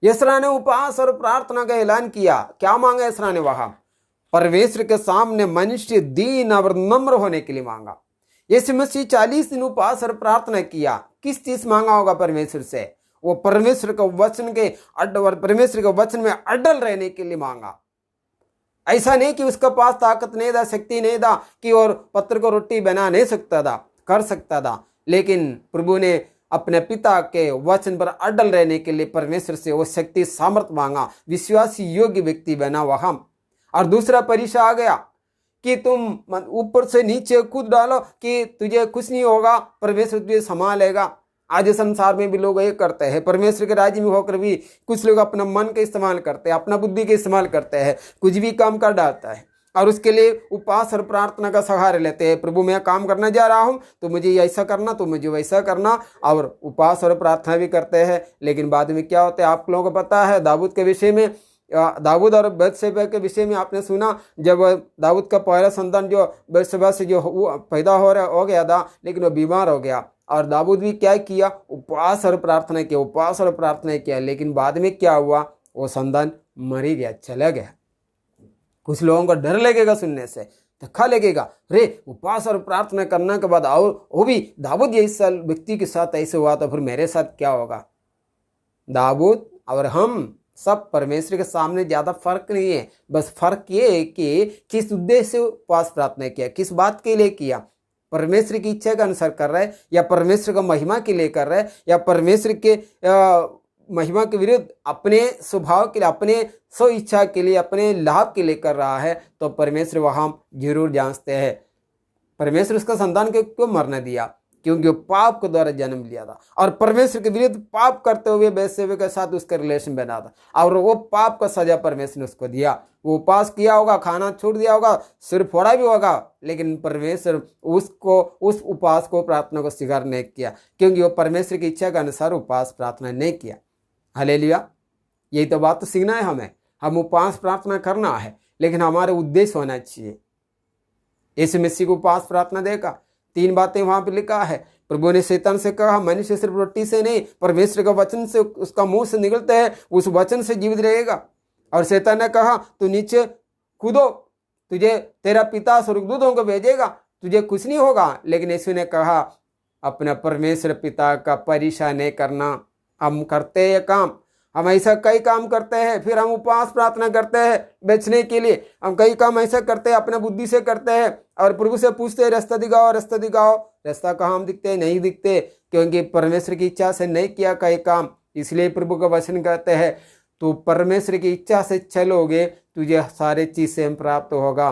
यशरा ने उपवास और प्रार्थना का ऐलान किया। क्या मांगा यशरा ने? वहां परमेश्वर के सामने मनुष्य दीन और नम्र होने के लिए मांगा। यीशु मसीह 40 दिन उपवास और प्रार्थना किया। किस चीज मांगा होगा परमेश्वर से? वो परमेश्वर के वचन के परमेश्वर के वचन में अडल रहने के लिए मांगा। ऐसा नहीं कि उसका पास ताकत नहीं था, शक्ति नहीं था कि और पत्थर को रोटी बना नहीं सकता था, कर सकता था, लेकिन प्रभु ने अपने पिता के वचन पर अडल रहने के लिए परमेश्वर से वो शक्ति सामर्थ्य मांगा, विश्वासी योग्य व्यक्ति बना वहां। और दूसरा परिचय आ गया कि तुम ऊपर से नीचे कूद डालो कि तुझे कुछ नहीं होगा, परमेश्वर तुझे संभालेगा। आज संसार में भी लोग ये करते हैं, परमेश्वर के राज्य में होकर भी कुछ लोग अपना मन का इस्तेमाल करते हैं, अपना बुद्धि का इस्तेमाल करते हैं, कुछ भी काम कर डालता है और उसके लिए उपवास और प्रार्थना का सहारा लेते हैं। प्रभु मैं काम करने जा रहा हूँ तो मुझे ऐसा करना, तो मुझे वैसा करना, और उपवास और प्रार्थना भी करते हैं। लेकिन बाद में क्या होता है आप लोगों को पता है, दाऊद के विषय में, दाऊद और बत्शेबा के विषय में आपने सुना, जब दाऊद का पहला संतान जो बत्शेबा से जो पैदा हो गया था, लेकिन वो बीमार हो गया और दाऊद भी क्या किया, उपवास और प्रार्थना किया, उपवास और प्रार्थना किया। लेकिन बाद में क्या हुआ, वो संतान मर ही गया, चला गया। कुछ लोगों को डर लगेगा सुनने से, धक्का लगेगा। रे उपवास और प्रार्थना करने के बाद और वो भी दाऊद जैसा व्यक्ति के साथ ऐसे हुआ तो फिर मेरे साथ क्या होगा। दाऊद और हम सब परमेश्वर के सामने ज्यादा फर्क नहीं है, बस फर्क ये है कि किस उद्देश्य से उपवास प्रार्थना किया, किस बात के लिए किया, परमेश्वर की इच्छा के अनुसार कर रहा है या परमेश्वर का महिमा के लिए कर रहा है या परमेश्वर के महिमा के विरुद्ध अपने स्वभाव के लिए, अपने स्व इच्छा के लिए, अपने लाभ के लिए कर रहा है। तो परमेश्वर वहां जरूर जांचते हैं। परमेश्वर उसका संतान को क्यों मरने दिया, क्योंकि वो पाप के द्वारा जन्म लिया था और परमेश्वर के विरुद्ध पाप करते हुए वैश्य के साथ उसका रिलेशन बना था और वो पाप का सजा परमेश्वर ने उसको दिया। वो उपवास किया होगा, खाना छोड़ दिया होगा, सिर फोड़ा भी होगा, लेकिन परमेश्वर उसको उस उपवास को, प्रार्थना को स्वीकार नहीं किया, क्योंकि वो परमेश्वर की इच्छा के अनुसार उपवास प्रार्थना नहीं किया। हालेलुया। यही तो बात तो सीखना है हमें। हम उपवास प्रार्थना करना है, लेकिन हमारे उद्देश्य होना चाहिए। यीशु मसीह को उपवास प्रार्थना देगा, 3 बातें वहां पे लिखा है। प्रभु ने शैतान से कहा, मनुष्य सिर्फ रोटी से नहीं, परमेश्वर का वचन से उसका मुंह से निकलता है, उस वचन से जीवित रहेगा। और शैतान ने कहा, तू नीचे कूदो, तुझे तेरा पिता स्वर्गदूतों को भेजेगा, तुझे कुछ नहीं होगा। लेकिन यीशु ने कहा, अपना परमेश्वर पिता का परेशान नहीं करना। हम करते हैं काम, हम ऐसा कई काम करते हैं, फिर हम उपवास प्रार्थना करते हैं बेचने के लिए। हम कई काम ऐसा करते हैं, अपने बुद्धि से करते हैं और प्रभु से पूछते हैं, रास्ता दिखाओ, रास्ता दिखाओ। रास्ता कहाँ हम दिखते हैं? नहीं दिखते, क्योंकि परमेश्वर की इच्छा से नहीं किया कई काम। इसलिए प्रभु का वचन कहते हैं, तो परमेश्वर की इच्छा से चलोगे, तुझे सारे चीज से प्राप्त होगा।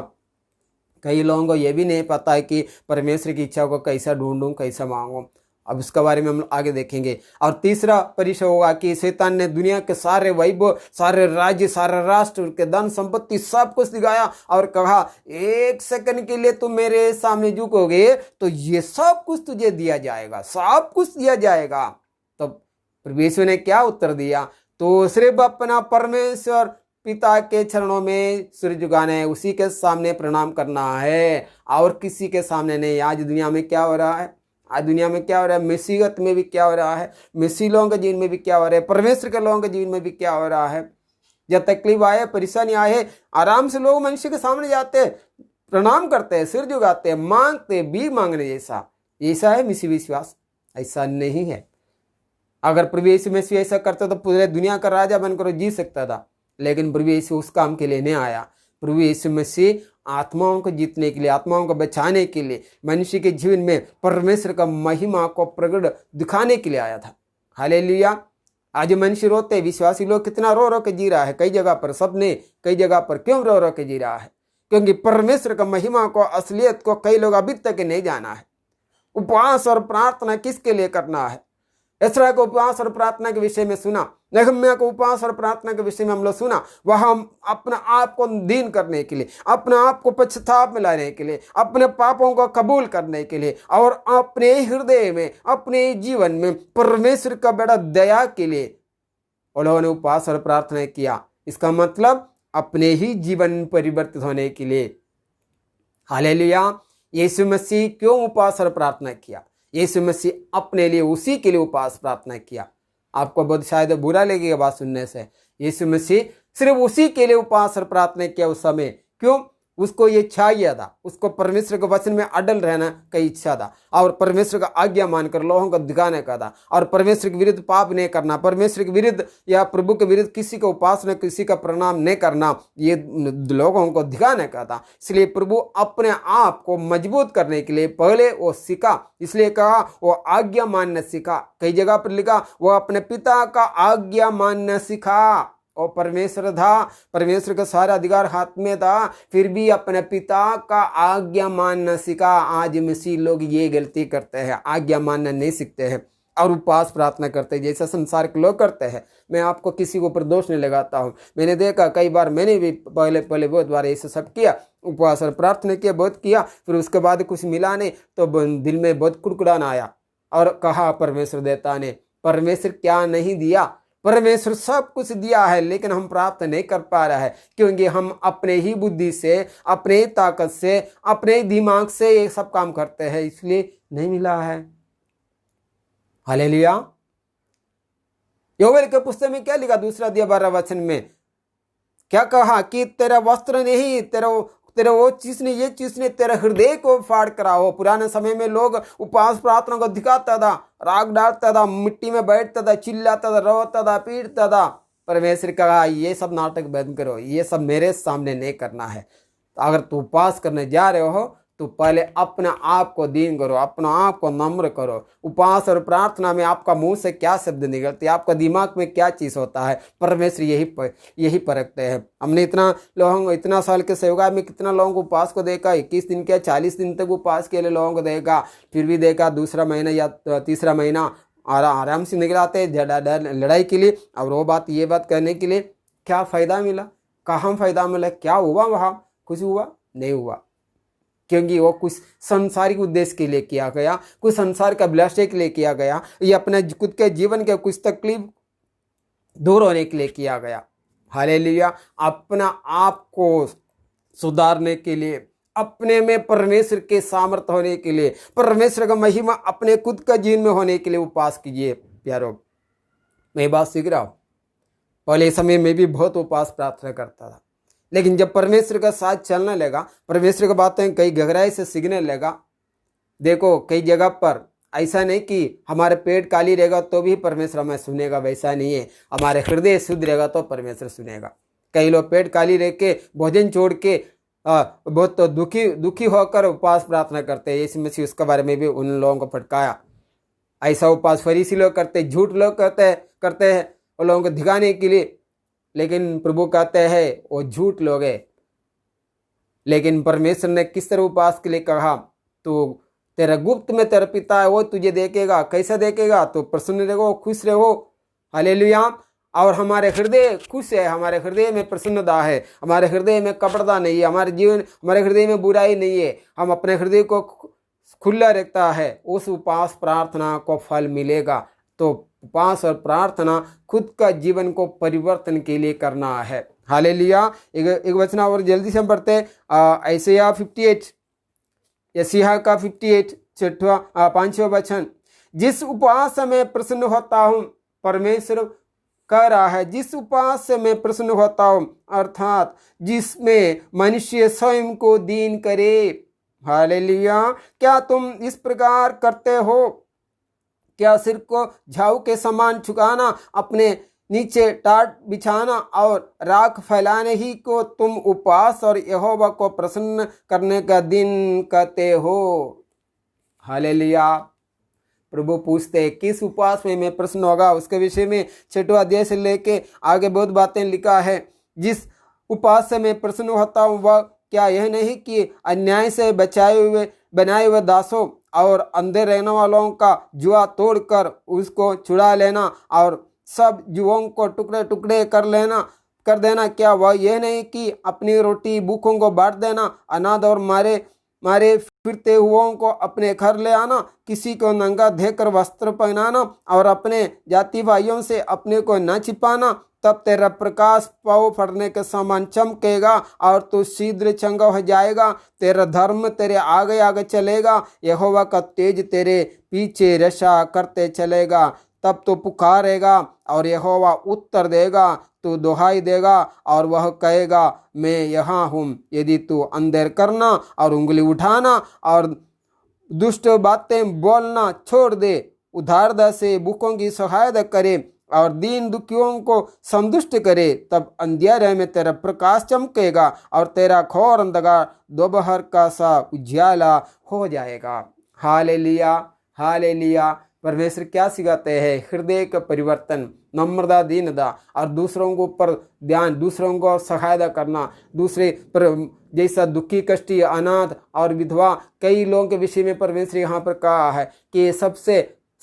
कई लोगों को यह भी नहीं पता है कि परमेश्वर की इच्छा को कैसा ढूंढूं, कैसा मांगूं। अब उसके बारे में हम आगे देखेंगे। और तीसरा परिचय होगा कि शैतान ने दुनिया के सारे वैभव, सारे राज्य, सारे राष्ट्र के धन संपत्ति सब कुछ दिखाया और कहा, 1 सेकंड के लिए तुम मेरे सामने झुकोगे तो ये सब कुछ तुझे दिया जाएगा, सब कुछ दिया जाएगा। तो परमेश्वर ने क्या उत्तर दिया? तो सिर्फ अपना परमेश्वर पिता के चरणों में सिर झुकाना है, उसी के सामने प्रणाम करना है और किसी के सामने नहीं। आज दुनिया में क्या हो रहा है? आज दुनिया में क्या हो रहा है? मसीहत में भी क्या हो रहा है, मसीह लोगों के जीवन में भी क्या हो रहा है, परमेश्वर के लोगों के जीवन में भी क्या हो रहा है। जब तकलीफ आए, परेशानी आए, आराम से लोग मनुष्य के सामने जाते हैं, प्रणाम करते हैं, सिर झुकाते हैं, मांगते भी मांगने जैसा। ऐसा है मसीह विश्वास? ऐसा नहीं है। अगर प्रभु यीशु मसीह ऐसा करता तो पूरे दुनिया का राजा बनकर जी सकता था, लेकिन प्रभु यीशु उस काम के लिए नहीं आया। प्रभु यीशु मसीह आत्माओं को जीतने के लिए, आत्माओं को बचाने के लिए, मनुष्य के जीवन में परमेश्वर का महिमा को प्रकट दिखाने के लिए आया था। हालेलुया। आज मनुष्य रोते, विश्वासी लोग कितना रो रो के जी रहा है कई जगह पर, सबने कई जगह पर क्यों रो रो के जी रहा है? क्योंकि परमेश्वर का महिमा को, असलियत को कई लोग अभी तक नहीं जाना है। उपवास और प्रार्थना किसके लिए करना है? एस्रा को उपवास और प्रार्थना के विषय में सुना, नहम्याह को उपवास और प्रार्थना के विषय में हम लोग सुना। वह हम अपने आप को दीन करने के लिए, अपने आप को पश्चाताप में लाने के लिए, अपने पापों को कबूल करने के लिए और अपने हृदय में, अपने जीवन में परमेश्वर का बड़ा दया के लिए उन्होंने उपवास और प्रार्थना किया। इसका मतलब अपने ही जीवन परिवर्तित होने के लिए। हालेलुया। यीशु मसीह क्यों उपवास और प्रार्थना किया? यीशु मसीह अपने लिए, उसी के लिए उपवास प्रार्थना किया। आपको बहुत शायद बुरा लगेगा बात सुनने से। यीशु मसीह सिर्फ उसी के लिए उपवास और प्रार्थना किया उस समय। क्यों? उसको ये चाहिए था, उसको परमेश्वर के वचन में अडल रहना का इच्छा था और परमेश्वर का आज्ञा मानकर लोगों को दिखाने का था और परमेश्वर के विरुद्ध पाप नहीं करना, परमेश्वर के विरुद्ध या प्रभु के विरुद्ध किसी का उपासना, किसी का प्रणाम नहीं करना, ये लोगों को दिखाने का था। इसलिए प्रभु अपने आप को मजबूत करने के लिए पहले वो सीखा, इसलिए कहा वो आज्ञा मानना सीखा। कई जगह पर लिखा वो अपने पिता का आज्ञा मानना सीखा। और परमेश्वर था, परमेश्वर का सारा अधिकार हाथ में था, फिर भी अपने पिता का आज्ञा मानना सीखा। आज मसीह लोग ये गलती करते हैं, आज्ञा मानना नहीं सीखते हैं और उपवास प्रार्थना करते हैं जैसा संसार के लोग करते हैं। मैं आपको किसी को ऊपर दोष नहीं लगाता हूँ। मैंने देखा कई बार, मैंने भी पहले बहुत बार ऐसा सब किया, उपवास और प्रार्थना किया, बहुत किया, फिर उसके बाद कुछ मिला नहीं तो दिल में बहुत कुड़कुड़ाना आया और कहा परमेश्वर देता ने। परमेश्वर क्या नहीं दिया? परमेश्वर सब कुछ दिया है, लेकिन हम प्राप्त नहीं कर पा रहे हैं क्योंकि हम अपने ही बुद्धि से, अपने ताकत से, अपने दिमाग से ये सब काम करते हैं, इसलिए नहीं मिला है। हालेलुया। योवेल के पुस्तक में क्या लिखा? 2 अध्याय 12 वचन में क्या कहा कि तेरा वस्त्र नहीं, तेरे वो चीज ने, ये चीज ने तेरे हृदय को फाड़ करा हो। पुराने समय में लोग उपवास प्रार्थना को दिखाता था, राग डालता था, मिट्टी में बैठता था, चिल्लाता था, रोता था, पीटता था। परमेश्वर कहा ये सब नाटक बंद करो, ये सब मेरे सामने नहीं करना है। अगर तू उपवास करने जा रहे हो तो पहले अपने आप को दीन करो, अपना आप को नम्र करो। उपवास और प्रार्थना में आपका मुंह से क्या शब्द निकलते हैं, आपका दिमाग में क्या चीज होता है, परमेश्वर यही परखते हैं। हमने इतना साल के सेवका में कितना लोगों को उपवास को देखा, 21 दिन क्या 40 दिन तक उपवास के लिए लोगों को देखा, फिर भी देखा दूसरा महीना या तीसरा महीना आराम से निकलाते लड़ाई के लिए। और वो बात ये बात करने के लिए क्या फायदा मिला, कहाँ फायदा मिला, क्या हुआ, वहाँ कुछ हुआ नहीं हुआ, क्योंकि वो कुछ संसारिक उद्देश्य के लिए किया गया, कुछ संसार का अभिलाषा के लिए किया गया, ये अपने खुद के जीवन के कुछ तकलीफ दूर होने के लिए किया गया। हालेलुया। अपना आप को सुधारने के लिए, अपने में परमेश्वर के सामर्थ्य होने के लिए, परमेश्वर का महिमा अपने खुद का जीवन में होने के लिए उपवास कीजिए। प्यारो, मैं बात सीख रहा हूँ, पहले समय में भी बहुत उपवास प्रार्थना करता था, लेकिन जब परमेश्वर का साथ चलने लगा, परमेश्वर की बातें कई गहराई से सीखने लगा। देखो कई जगह पर ऐसा नहीं कि हमारे पेट काली रहेगा तो भी परमेश्वर हमें सुनेगा, वैसा नहीं है। हमारे हृदय शुद्ध रहेगा तो परमेश्वर सुनेगा। कई लोग पेट काली रह के भोजन छोड़ के बहुत तो दुखी होकर उपवास प्रार्थना करते हैं। यीशु मसीह उसके बारे में भी उन लोगों को फटकाया। ऐसा उपवास फरीसी लोग करते, झूठ लोग करते हैं उन लोगों को दिखाने के लिए, लेकिन प्रभु कहते हैं वो झूठ लोग है। लेकिन परमेश्वर ने किस तरह उपवास के लिए कहा, तो तेरा गुप्त में तेरा पिता है वो तुझे देखेगा। कैसा देखेगा, तो प्रसन्न रहो, खुश रहो। हालेलुया। और हमारे हृदय खुश है, हमारे हृदय में प्रसन्नता है, हमारे हृदय में कपटता नहीं है, हमारे हृदय में बुराई नहीं है, हम अपने हृदय को खुला रखता है, उस उपवास प्रार्थना को फल मिलेगा। तो उपवास और प्रार्थना खुद का जीवन को परिवर्तन के लिए करना है। हालेलुया। एक वचन और जल्दी से हम पढ़ते हैं, यशायाह 58, यशायाह का 58 5वां वचन। जिस उपवास से मैं प्रसन्न होता हूँ, परमेश्वर कह रहा है, जिस उपवास से मैं प्रसन्न होता हूँ, अर्थात जिसमें मनुष्य स्वयं को दीन करे। हालेलुया। क्या तुम इस प्रकार करते हो? क्या सिर को झाऊ के समान झुकाना, अपने नीचे टाट बिछाना और राख फैलाने ही को तुम उपवास और यहोवा को प्रसन्न करने का दिन कहते हो? हालेलुया। प्रभु पूछते हैं किस उपवास में मैं प्रसन्न होगा। उसके विषय में 6वां अध्याय से लेके आगे बहुत बातें लिखा है। जिस उपवास से मैं प्रसन्न होता हूँ वह क्या यह नहीं कि अन्याय से बनाए हुए दासों और अंधे रहने वालों का जुआ तोड़कर उसको छुड़ा लेना और सब जुओं को टुकड़े टुकड़े कर देना। क्या वह यह नहीं कि अपनी रोटी भूखों को बांट देना, अनाथ और मारे फिरते हुओं को अपने घर ले आना, किसी को नंगा देकर वस्त्र पहनाना और अपने जाति भाइयों से अपने को न छिपाना। तब तेरा प्रकाश पाँव फटने के समान चमकेगा और तू शीघ्र चंगा हो जाएगा। तेरा धर्म तेरे आगे आगे चलेगा, यहोवा का तेज तेरे पीछे रक्षा करते चलेगा। तब तो पुकारेगा और यहोवा उत्तर देगा, तू दुहाई देगा और वह कहेगा मैं यहाँ हूँ। यदि तू अंधेर करना और उंगली उठाना और दुष्ट बातें बोलना छोड़ दे, उदारता से भूखों की सहायता करे और दीन दुखियों को संतुष्ट करे, तब अंधियारे में तेरा प्रकाश चमकेगा और तेरा घोर अंधकार दोपहर का सा उजाला हो जाएगा। Hallelujah, hallelujah. परमेश्वर क्या सिखाते हैं? हृदय का परिवर्तन, नम्रता, दीनता और दूसरों को ऊपर ध्यान, दूसरों को सहायता करना, दूसरे पर जैसा दुखी, कष्टी, अनाथ और विधवा कई लोगों के विषय में परमेश्वर यहाँ पर कहा है कि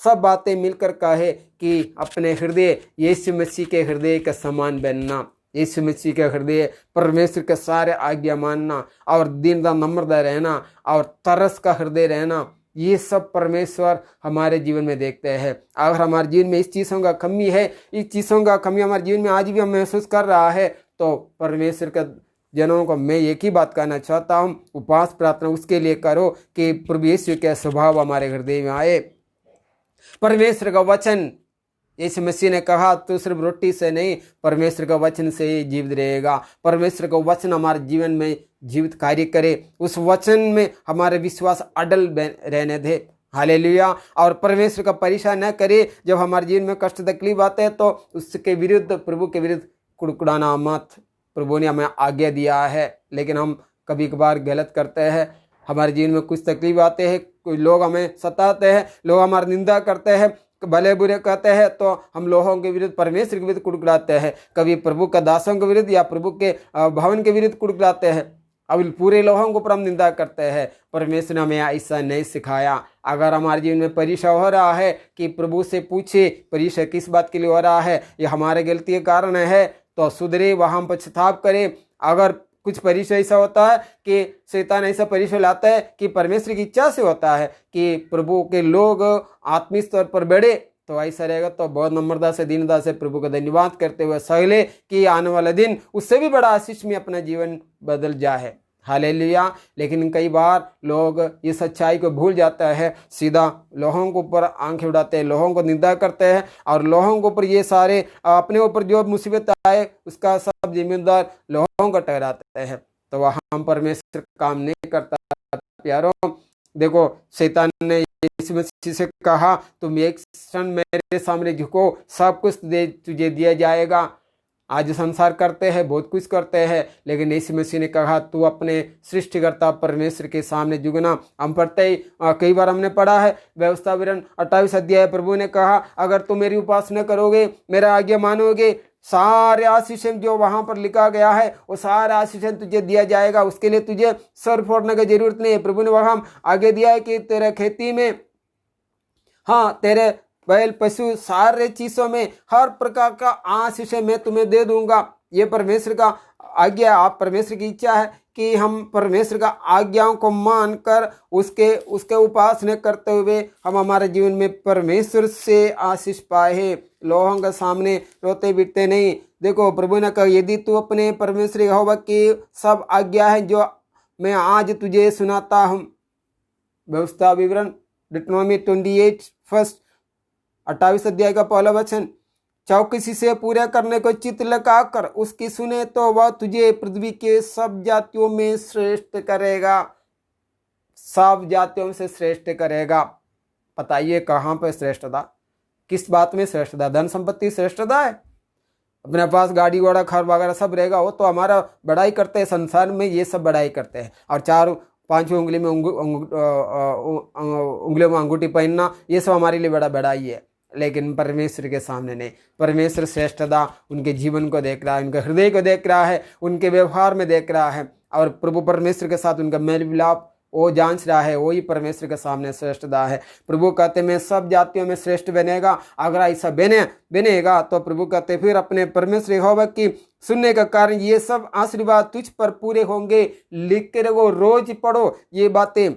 सब बातें मिलकर कहे कि अपने हृदय यीशु मसीह के हृदय का समान बनना, यीशु मसीह का हृदय परमेश्वर के सारे आज्ञा मानना और दीनता, नम्रता रहना और तरस का हृदय रहना, ये सब परमेश्वर हमारे जीवन में देखते हैं। अगर हमारे जीवन में इस चीज़ों का कमी है, इस चीज़ों का कमी हमारे जीवन में आज भी हम महसूस कर रहा है, तो परमेश्वर का जनों को मैं एक ही बात कहना चाहता हूँ, उपवास प्रार्थना उसके लिए करो कि प्रभु यीशु का स्वभाव हमारे हृदय में आए। परमेश्वर का वचन यीशु मसीह ने कहा तू सिर्फ रोटी से नहीं परमेश्वर का वचन से ही जीवित रहेगा। परमेश्वर का वचन हमारे जीवन में जीवित कार्य करे, उस वचन में हमारे विश्वास अडल रहने दे। हालेलुया। और परमेश्वर का परेशान न करे। जब हमारे जीवन में कष्ट तकलीफ आते हैं तो उसके विरुद्ध, प्रभु के विरुद्ध कुड़कुड़ाना मत। प्रभु ने हमें आज्ञा दिया है, लेकिन हम कभी कभार गलत करते हैं। हमारे जीवन में कुछ तकलीफ आते हैं, कोई लोग हमें सताते हैं, लोग हमारी निंदा करते हैं, भले बुरे कहते हैं, तो हम लोगों के विरुद्ध, परमेश्वर के विरुद्ध कुड़कुड़ाते हैं। कभी प्रभु का दासों के विरुद्ध या प्रभु के भवन के विरुद्ध कुड़कुड़ाते हैं। अब पूरे लोगों को पर हम निंदा करते हैं। परमेश्वर ने हमें ऐसा नहीं सिखाया। अगर हमारे जीवन में परीक्षा हो रहा है कि प्रभु से पूछे परीक्षा किस बात के लिए हो रहा है, ये हमारे गलती के कारण है, तो सुधरे, वहाँ पश्चाताप करे। अगर कुछ परीक्षा ऐसा होता है कि शैतान ऐसा परीक्षा लाता है कि परमेश्वर की इच्छा से होता है कि प्रभु के लोग आत्मिक स्तर पर बढ़े, तो ऐसा रहेगा तो बहुत नम्रता से, दीनता से प्रभु का धन्यवाद करते हुए सहले कि आने वाला दिन उससे भी बड़ा आशीष में अपना जीवन बदल जाए। हालेलुया। लेकिन कई बार लोग ये सच्चाई को भूल जाता है, सीधा लोगों के ऊपर आंखें उड़ाते हैं, लोगों को निंदा करते हैं और लोगों के ऊपर ये सारे अपने ऊपर जो मुसीबत आए उसका सब जिम्मेदार लोगों को ठहराते हैं। तो वहाँ हम परमेश्वर काम नहीं करता। प्यारों, देखो शैतान ने यीशु मसीह से कहा तुम एक क्षण मेरे सामने झुको, सब कुछ तुझे दिया जाएगा। आज संसार करते हैं, बहुत कुछ करते हैं, लेकिन यीशु मसीह ने कहा तू अपने सृष्टिकर्ता परमेश्वर के सामने झुकना। हम पढ़ते ही कई बार हमने पढ़ा है व्यवस्था विवरण 28 अध्याय, प्रभु ने कहा अगर तुम मेरी उपासना करोगे, मेरा आज्ञा मानोगे, सारे आशीषन जो वहां पर लिखा गया है वो सारे आशीषन तुझे दिया जाएगा। उसके लिए तुझे सर फोड़ने की जरूरत नहीं है। प्रभु ने वहां आगे दिया है कि तेरे खेती में, हाँ, तेरे बैल पशु सारे चीजों में हर प्रकार का आशीष मैं तुम्हें दे दूंगा। ये परमेश्वर का आज्ञा। आप परमेश्वर की इच्छा है कि हम परमेश्वर का आज्ञाओं को मानकर उसके उपासना करते हुए हम हमारे जीवन में परमेश्वर से आशीष पाए, लोगों के सामने रोते बिटते नहीं। देखो प्रभु ने कहा यदि तू अपने परमेश्वर यहोवा की सब आज्ञा है जो मैं आज तुझे सुनाता हूँ। व्यवस्था विवरण डिटोनॉमी 28 फर्स्ट 28 अध्याय का पहला वचन, चौकसी से पूरा करने को चित्त लगाकर उसकी सुने तो वह तुझे पृथ्वी के सब जातियों में श्रेष्ठ करेगा। सब जातियों से श्रेष्ठ करेगा। बताइए कहाँ पे श्रेष्ठता, किस बात में श्रेष्ठता? धन संपत्ति श्रेष्ठता है? अपने पास गाड़ी घोड़ा घर वगैरह सब रहेगा, वो तो हमारा बड़ाई करते हैं। संसार में ये सब बड़ाई करते हैं। और 4-5 उंगली में उंगलियों में अंगूठी पहनना, ये सब हमारे लिए बड़ा बड़ाई है। लेकिन परमेश्वर के सामने नहीं। परमेश्वर श्रेष्ठता उनके जीवन को देख रहा है, उनके हृदय को देख रहा है, उनके व्यवहार में देख रहा है। और प्रभु परमेश्वर के साथ उनका मेल मिलाप वो जांच रहा है, वही परमेश्वर के सामने श्रेष्ठता है। प्रभु कहते मैं सब जातियों में श्रेष्ठ बनेगा। अगर ऐसा बनेगा तो प्रभु कहते फिर अपने परमेश्वर यहोवा की सुनने का कारण ये सब आशीर्वाद तुझ पर पूरे होंगे। लिख के रखो, रोज पढ़ो ये बातें।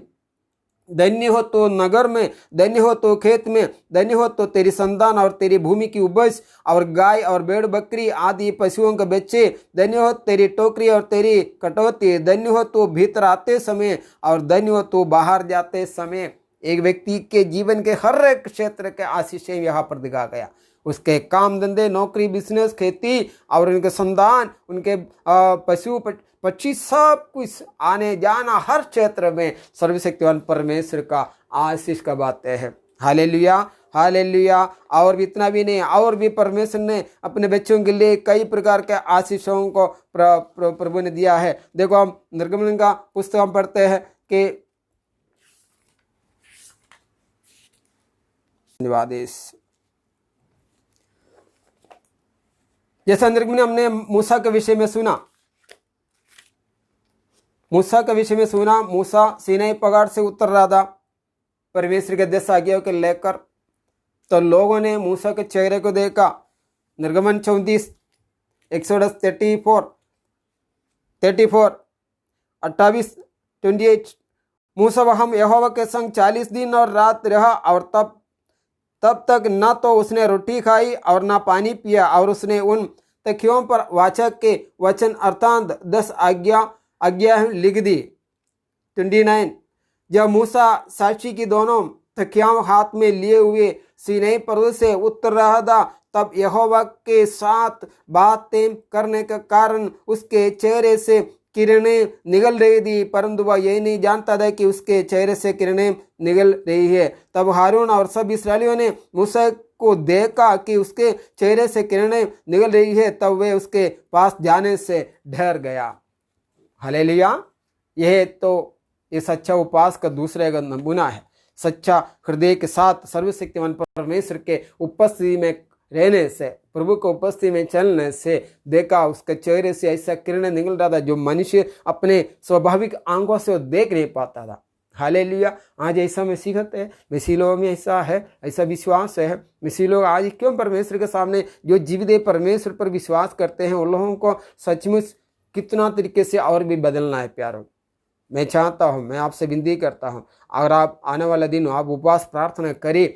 धन्य हो तो नगर में, धन्य हो तो खेत में, धन्य हो तो तेरी संतान और तेरी भूमि की उपज और गाय और भेड़ बकरी आदि पशुओं के बच्चे। धन्य हो तेरी टोकरी और तेरी कटौती। धन्य हो तो भीतर आते समय और धन्य हो तो बाहर जाते समय। एक व्यक्ति के जीवन के हर एक क्षेत्र के आशीषें यहाँ पर दिखा गया। उसके काम धंधे, नौकरी, बिजनेस, खेती और उनके संतान, उनके पशु पक्षी, सब कुछ आने जाना हर क्षेत्र में सर्वशक्तिवान परमेश्वर का आशीष का बातें है। Hallelujah, hallelujah. और भी इतना भी नहीं, और भी परमेश्वर ने अपने बच्चों के लिए कई प्रकार के आशीषों को प्रभु ने दिया है। देखो हम निर्गमन का पुस्तक हम पढ़ते हैं कि धन्यवाद। जैसा निर्गमन हमने मूसा के विषय में सुना, मूसा सीनाई पहाड़ से उतर रहा था परमेश्वर के 10 आज्ञाओं को लेकर। तो लोगों ने मूसा के चेहरे को देखा। निर्गमन 34, एक्सोडस 34, 28, 28। मूसा वहां यहोवा के संग 40 दिन और रात रहा और तब तक न तो उसने रोटी खाई और न पानी पिया। और उसने उन तकियों पर वाचक के वचन अर्थात 10 आज्ञा लिख दी। 29। जब मूसा साक्षी की दोनों तकियां हाथ में लिए हुए सीनै पर्वत से उत्तर रहा था। तब यहोवा के साथ बातें करने के कारण उसके चेहरे से किरणें निकल रही थी, परंतु वह यही नहीं जानता था कि उसके चेहरे से किरणें निकल रही है। तब हारून और सब इस्राएलियों ने मूसा को देखा कि उसके चेहरे से किरणें निकल रही है, तब वे उसके पास जाने से डर गया। हालेलुया। यह तो इस सच्चा उपवास का दूसरा एक नमूना है। सच्चा हृदय के साथ सर्वशक्तिमान परमेश्वर के उपस्थिति में रहने से, प्रभु को उपस्थिति में चलने से देखा उसके चेहरे से ऐसा किरण निकल रहा था जो मनुष्य अपने स्वाभाविक आंखों से देख नहीं पाता था। हालेलुया। आज ऐसा मसीह है, मसीह लोगों में ऐसा है, ऐसा विश्वास है। मसीह लोग आज क्यों परमेश्वर के सामने जो जीवित परमेश्वर पर विश्वास करते हैं, उन लोगों को सचमुच कितना तरीके से और भी बदलना है प्यारों। मैं चाहता हूँ, मैं आपसे विनती करता हूँ, अगर आप आने वाला दिन आप उपवास प्रार्थना करें।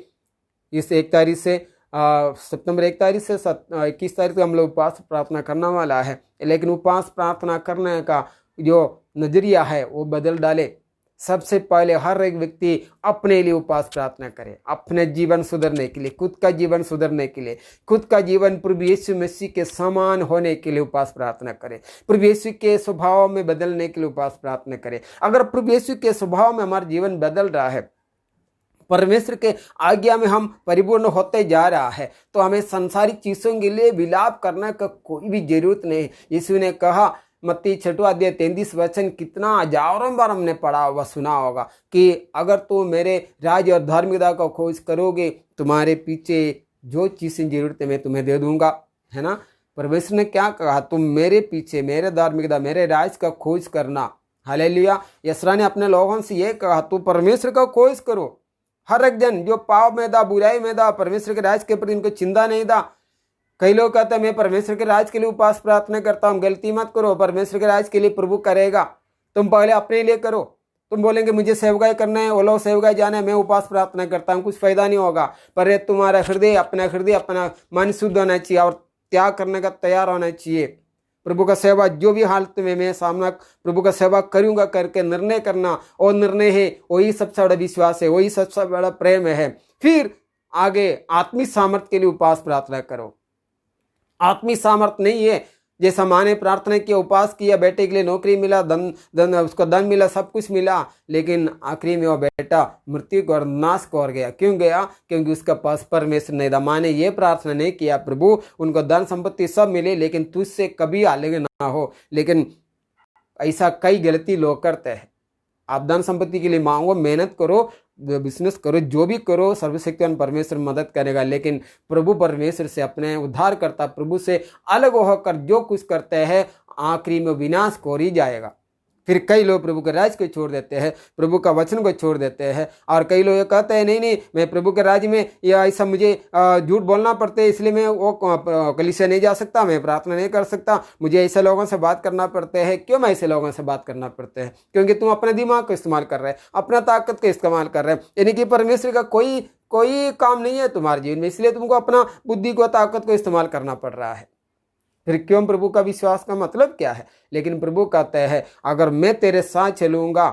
इस 1 तारीख से सितंबर 1 तारीख से 21 तारीख तक हम लोग उपवास प्रार्थना करने वाला है, लेकिन उपवास प्रार्थना करने का जो नजरिया है वो बदल डाले। सबसे पहले हर एक व्यक्ति अपने लिए उपवास प्रार्थना करे, अपने जीवन सुधरने के लिए, खुद का जीवन सुधरने के लिए, खुद का जीवन प्रभु यीशु मसीह के समान होने के लिए उपवास प्रार्थना करे, प्रभु यीशु के स्वभाव में बदलने के लिए उपवास प्रार्थना करे। अगर प्रभु यीशु के स्वभाव में हमारा जीवन बदल रहा है, परमेश्वर के आज्ञा में हम परिपूर्ण होते जा रहा है, तो हमें संसारिक चीजों के लिए विलाप करने का कोई भी जरूरत नहीं। यीशु ने कहा, मत्ती 6 अध्याय 33 वचन, कितना हजारों बार हमने पढ़ा होगा, सुना होगा कि अगर तुम मेरे राज्य और धार्मिकता को खोज करोगे, तुम्हारे पीछे जो चीजें जरूरत है मैं तुम्हें दे दूंगा, है ना। परमेश्वर ने क्या कहा, तुम मेरे पीछे, मेरे धार्मिकता, मेरे राज्य का खोज करना। हालेलुया। यशरा ने अपने लोगों से ये कहा, तू परमेश्वर का खोज करो। हर एक जन जो पाप में था, बुराई में था, परमेश्वर के राज के प्रति इनको चिंता नहीं था। कई लोग कहते हैं मैं परमेश्वर के राज के लिए उपवास प्रार्थना करता हूँ। गलती मत करो, परमेश्वर के राज के लिए प्रभु करेगा। तुम पहले अपने लिए करो। तुम बोलेंगे मुझे सेवकाई करना है, वो लोग सेवकाई जाना है, मैं उपवास प्रार्थना करता हूँ, कुछ फायदा नहीं होगा। पर तुम्हारा हृदय, अपना मन शुद्ध होना चाहिए और त्याग करने का तैयार होना चाहिए। प्रभु का सेवा जो भी हालत में मैं सामना प्रभु का सेवा करूंगा करके निर्णय करना, और निर्णय है वही सबसे बड़ा विश्वास है, वही सबसे बड़ा प्रेम है। फिर आगे आत्मिक सामर्थ्य के लिए उपवास प्रार्थना करो। आत्मिक सामर्थ्य नहीं है, जैसा माँ ने प्रार्थना किया, उपवास किया, बेटे के लिए नौकरी मिला, उसको धन मिला, सब कुछ मिला, लेकिन आखिरी में वो बेटा मृत्यु को और नाश को और गया। क्यों गया? क्योंकि उसका पास परमेश्वर नहीं था। माँ ने ये प्रार्थना नहीं किया, प्रभु उनको धन संपत्ति सब मिले लेकिन तुझसे कभी अलग ना हो। लेकिन ऐसा कई गलती लोग करते हैं। आप धन संपत्ति के लिए मांगो, मेहनत करो, बिजनेस करो, जो भी करो, सर्वशक्तिमान परमेश्वर मदद करेगा। लेकिन प्रभु परमेश्वर से, अपने उद्धार करता प्रभु से अलग होकर जो कुछ करते हैं, आखिरी में विनाश को ही जाएगा। फिर कई लोग प्रभु के राज को छोड़ देते हैं, प्रभु का वचन को छोड़ देते हैं। और कई लोग ये कहते हैं नहीं मैं प्रभु के राज में या ऐसा मुझे झूठ बोलना पड़ता है, इसलिए मैं वो कलीसिया नहीं जा सकता, मैं प्रार्थना नहीं कर सकता, मुझे ऐसे लोगों से बात करना पड़ता है। क्यों मैं ऐसे लोगों से बात करना पड़ता है? क्योंकि तुम अपने दिमाग को इस्तेमाल कर रहे हैं, अपना ताकत का इस्तेमाल कर रहे हैं, यानी कि परमेश्वर का कोई काम नहीं है तुम्हारे जीवन में, इसलिए तुमको अपना बुद्धि को, ताकत को इस्तेमाल करना पड़ रहा है। फिर क्यों? प्रभु का विश्वास का मतलब क्या है? लेकिन प्रभु कहते हैं अगर मैं तेरे साथ चलूंगा,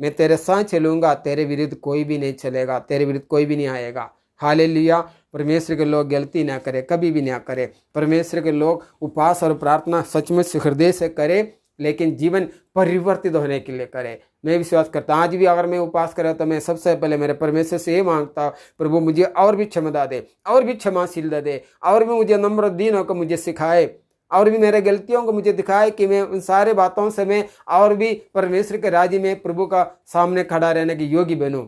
मैं तेरे साथ चलूंगा, तेरे विरुद्ध कोई भी नहीं चलेगा, तेरे विरुद्ध कोई भी नहीं आएगा। हालेलुया। परमेश्वर के लोग गलती ना करे, कभी भी ना करे। परमेश्वर के लोग उपवास और प्रार्थना सचमुच हृदय से करे, लेकिन जीवन परिवर्तित होने के लिए करे। मैं विश्वास करता हूँ आज भी अगर मैं उपवास करा तो मैं सबसे पहले मेरे परमेश्वर से ये मांगता, प्रभु मुझे और भी क्षमता दे, और भी क्षमाशीलता दे, और भी मुझे नम्र दीन होकर मुझे सिखाए, और भी मेरे गलतियों को मुझे दिखाए कि मैं उन सारे बातों से मैं और भी परमेश्वर के राज्य में प्रभु का सामने खड़ा रहने की योग्य बनूं।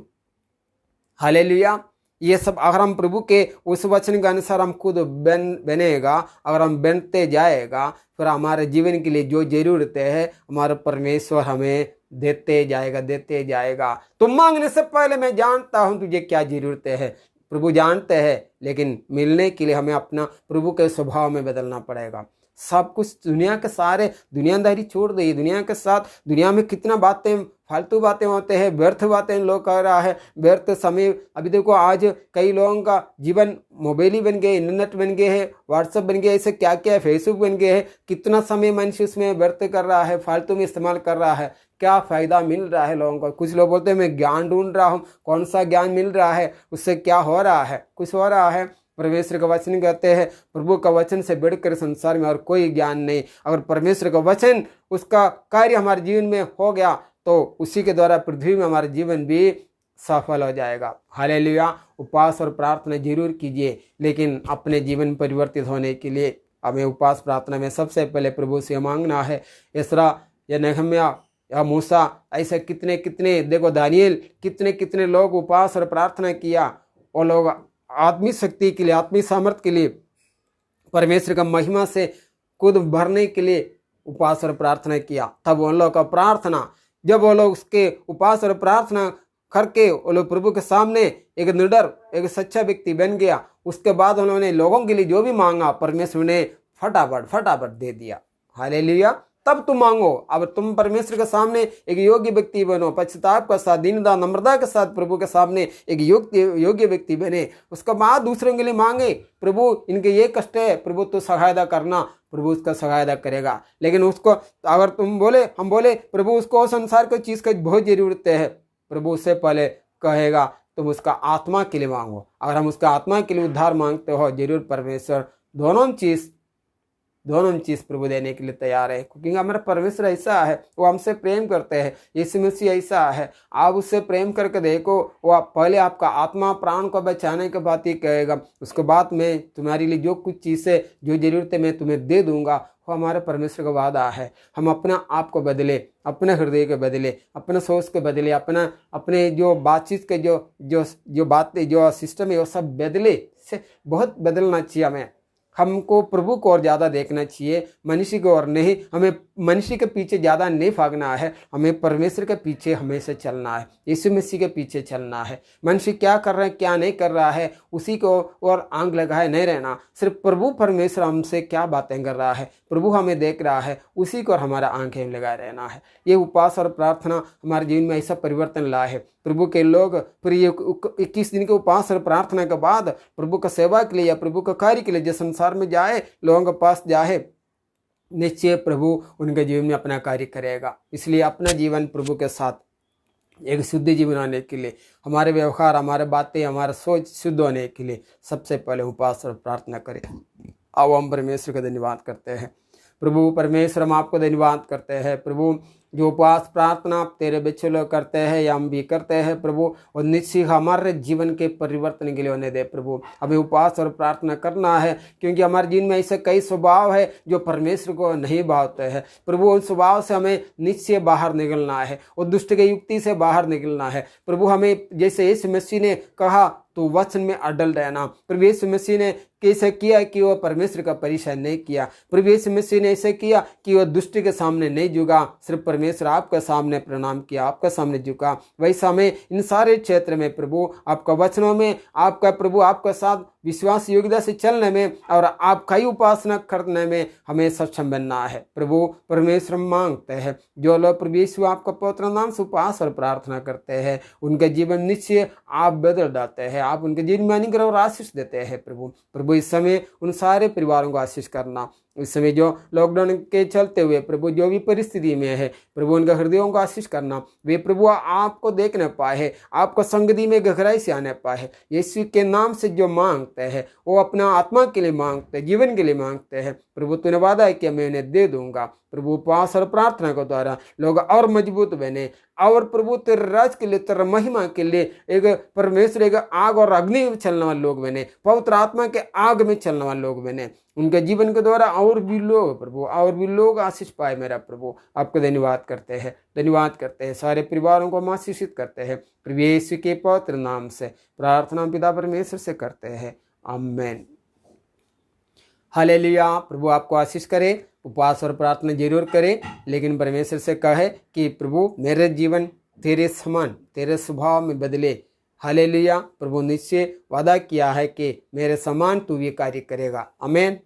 हालेलुया। ये सब अगर हम प्रभु के उस वचन के अनुसार हम खुद बनेगा, अगर हम बनते जाएगा, फिर हमारे जीवन के लिए जो जरूरतें है हमारा परमेश्वर हमें देते जाएगा। तो मांगने से पहले मैं जानता हूं तुझे क्या जरूरतें है, प्रभु जानते हैं, लेकिन मिलने के लिए हमें अपना प्रभु के स्वभाव में बदलना पड़ेगा। सब कुछ दुनिया के सारे दुनियादारी छोड़ दी। दुनिया के साथ दुनिया में कितना बातें फालतू बातें होते हैं, व्यर्थ बातें लोग कर रहा है, व्यर्थ समय। अभी देखो आज कई लोगों का जीवन मोबाइल ही बन गए, इंटरनेट बन गए है, व्हाट्सएप बन गया, ऐसे क्या क्या है, फेसबुक बन गए है। कितना समय मनुष्य उसमें व्यर्थ कर रहा है, फालतू में इस्तेमाल कर रहा है। क्या फ़ायदा मिल रहा है लोगों को? कुछ लोग बोलते हैं मैं ज्ञान ढूंढ रहा हूँ, कौन सा ज्ञान मिल रहा है, उससे क्या हो रहा है? कुछ हो रहा है? परमेश्वर का वचन कहते हैं प्रभु का वचन से बढ़कर संसार में और कोई ज्ञान नहीं। अगर परमेश्वर का वचन उसका कार्य हमारे जीवन में हो गया तो उसी के द्वारा पृथ्वी में हमारा जीवन भी सफल हो जाएगा। हालेलुया। उपवास और प्रार्थना जरूर कीजिए, लेकिन अपने जीवन परिवर्तित होने के लिए हमें उपवास प्रार्थना में सबसे पहले प्रभु से मांगना है। इसरा या नहम्या या मूसा, ऐसे कितने कितने, देखो दानियल, कितने कितने लोग उपवास और प्रार्थना किया। और लोग आत्मिक शक्ति के लिए, आत्मिक सामर्थ्य के लिए, परमेश्वर का महिमा से खुद भरने के लिए उपवास और प्रार्थना किया। तब उन लोगों का प्रार्थना, जब वो लोग उसके उपवास और प्रार्थना करके वो लोग प्रभु के सामने एक निडर, एक सच्चा व्यक्ति बन गया, उसके बाद उन्होंने लोगों के लिए जो भी मांगा परमेश्वर ने फटाफट दे दिया। हालेलुया। तब तुम मांगो। अब तुम परमेश्वर के सामने एक योग्य व्यक्ति बनो, पश्चाताप के साथ, दीनता नम्रता के साथ प्रभु के सामने एक योग्य व्यक्ति बने। उसके बाद दूसरों के लिए मांगे, प्रभु इनके ये कष्ट है, प्रभु तो सहायता करना, प्रभु उसका सहायता करेगा। लेकिन उसको अगर हम बोले प्रभु उसको संसार की चीज़ का बहुत ज़रूरत है, प्रभु उससे पहले कहेगा तुम उसका आत्मा के लिए मांगो। अगर हम उसका आत्मा के लिए उद्धार मांगते हो, जरूर परमेश्वर दोनों चीज़ प्रभु देने के लिए तैयार है। क्योंकि हमारा परमेश्वर ऐसा है, वो हमसे प्रेम करते हैं। यीशु मसीह ऐसा है, आप उससे प्रेम करके देखो, वो पहले आपका आत्मा प्राण को बचाने के बाद ही कहेगा, उसके बाद मैं तुम्हारे लिए जो कुछ चीज़ें, जो जरूरत है मैं तुम्हें दे दूंगा। वो हमारे परमेश्वर का वादा है। हम अपना आप को बदले, अपने हृदय के बदले, अपने सोच के बदले, अपने जो बातचीत के जो बातें, जो सिस्टम है, वो सब बदले से बहुत बदलना चाहिए। हमको प्रभु को और ज़्यादा देखना चाहिए, मनुष्य को और नहीं। हमें मनुष्य के पीछे ज़्यादा नहीं भागना है, हमें परमेश्वर के पीछे हमेशा चलना है, यीशु मसीह के पीछे चलना है। मनुष्य क्या कर रहा है, क्या नहीं कर रहा है, उसी को और आंख लगाए नहीं रहना। सिर्फ प्रभु परमेश्वर हमसे क्या बातें कर रहा है, प्रभु हमें देख रहा है, उसी को और हमारा आंखें लगाए रहना है। ये उपवास और प्रार्थना हमारे जीवन में ऐसा परिवर्तन लाए है। प्रभु के लोग फिर ये 21 दिन के उपवास और प्रार्थना के बाद प्रभु का सेवा के लिए या प्रभु का कार्य के लिए जो संसार में जाए, लोगों के पास जाए, निश्चय प्रभु उनके जीवन में अपना कार्य करेगा। इसलिए अपना जीवन प्रभु के साथ एक शुद्ध जीवन आने के लिए, हमारे व्यवहार, हमारे बातें, हमारा सोच शुद्ध होने के लिए सबसे पहले उपवास और प्रार्थना करें। आओ हम परमेश्वर का धन्यवाद करते हैं। प्रभु परमेश्वर, हम आपको धन्यवाद करते हैं प्रभु, जो उपवास प्रार्थना तेरे बच्चे लोग करते हैं या हम भी करते हैं प्रभु, और निश्चय हमारे जीवन के परिवर्तन के लिए होने दे प्रभु। हमें उपवास और प्रार्थना करना है, क्योंकि हमारे जीवन में ऐसे कई स्वभाव है जो परमेश्वर को नहीं भावते हैं प्रभु। उन स्वभाव से हमें निश्चय बाहर निकलना है और दुष्ट की युक्ति से बाहर निकलना है प्रभु। हमें जैसे यीशु मसीह ने कहा तो वचन में अडल रहना। प्रभु यीशु मसीह ने कैसे किया कि वह परमेश्वर का परिचय नहीं किया। प्रभु यीशु मसीह ने ऐसे किया कि वह दुष्ट के सामने नहीं झुका, सिर्फ परमेश्वर आपके सामने प्रणाम किया, आपके सामने झुका। वैसा हमें इन सारे क्षेत्र में प्रभु आपका वचनों में, आपका प्रभु आपके साथ विश्वास योग्यता से चलने में और आपका ही उपासना करने में हमें सक्षम बनना है प्रभु। परमेश्वर मांगते हैं जो लोग प्रभु यीशु आपका पवित्र नाम से उपवास और प्रार्थना करते हैं, उनके जीवन निश्चय आप बदल डालते हैं, आप उनके जीवन में अनुग्रह और आशीष देते हैं प्रभु। इस समय उन सारे परिवारों को आशीष करना। इस समय जो लॉकडाउन के चलते हुए प्रभु जो भी परिस्थिति में है प्रभु, उनका हृदयों को आशीष करना। वे प्रभु आपको देखने पाए, आपको संगति में गहराई से आने पाए। यीशु के नाम से जो मांगते हैं वो अपना आत्मा के लिए मांगते हैं, जीवन के लिए मांगते हैं प्रभु। तूने वादा है कि मैं उन्हें दे दूंगा प्रभु। उपवास और प्रार्थना के द्वारा लोग और मजबूत बने और प्रभु तेरे राज के लिए, तेरे महिमा के लिए एक परमेश्वर एक आग और अग्नि में चलने वाले लोग बने, पवित्र आत्मा के आग में चलने वाले लोग बने। उनके जीवन के द्वारा और भी लोग प्रभु, और भी लोग आशीष पाए मेरा प्रभु। आपको धन्यवाद करते हैं। सारे परिवारों को हम आशीषित करते हैं प्रभु यीशु के पवित्र नाम से प्रार्थना पिता परमेश्वर से करते हैं, आमीन। हालेलुया। प्रभु आपको आशीष करे। उपवास और प्रार्थना जरूर करें, लेकिन परमेश्वर से कहे कि प्रभु मेरे जीवन तेरे समान, तेरे स्वभाव में बदले। हालेलुया। प्रभु निश्चय वादा किया है कि मेरे समान तू ये कार्य करेगा, आमीन।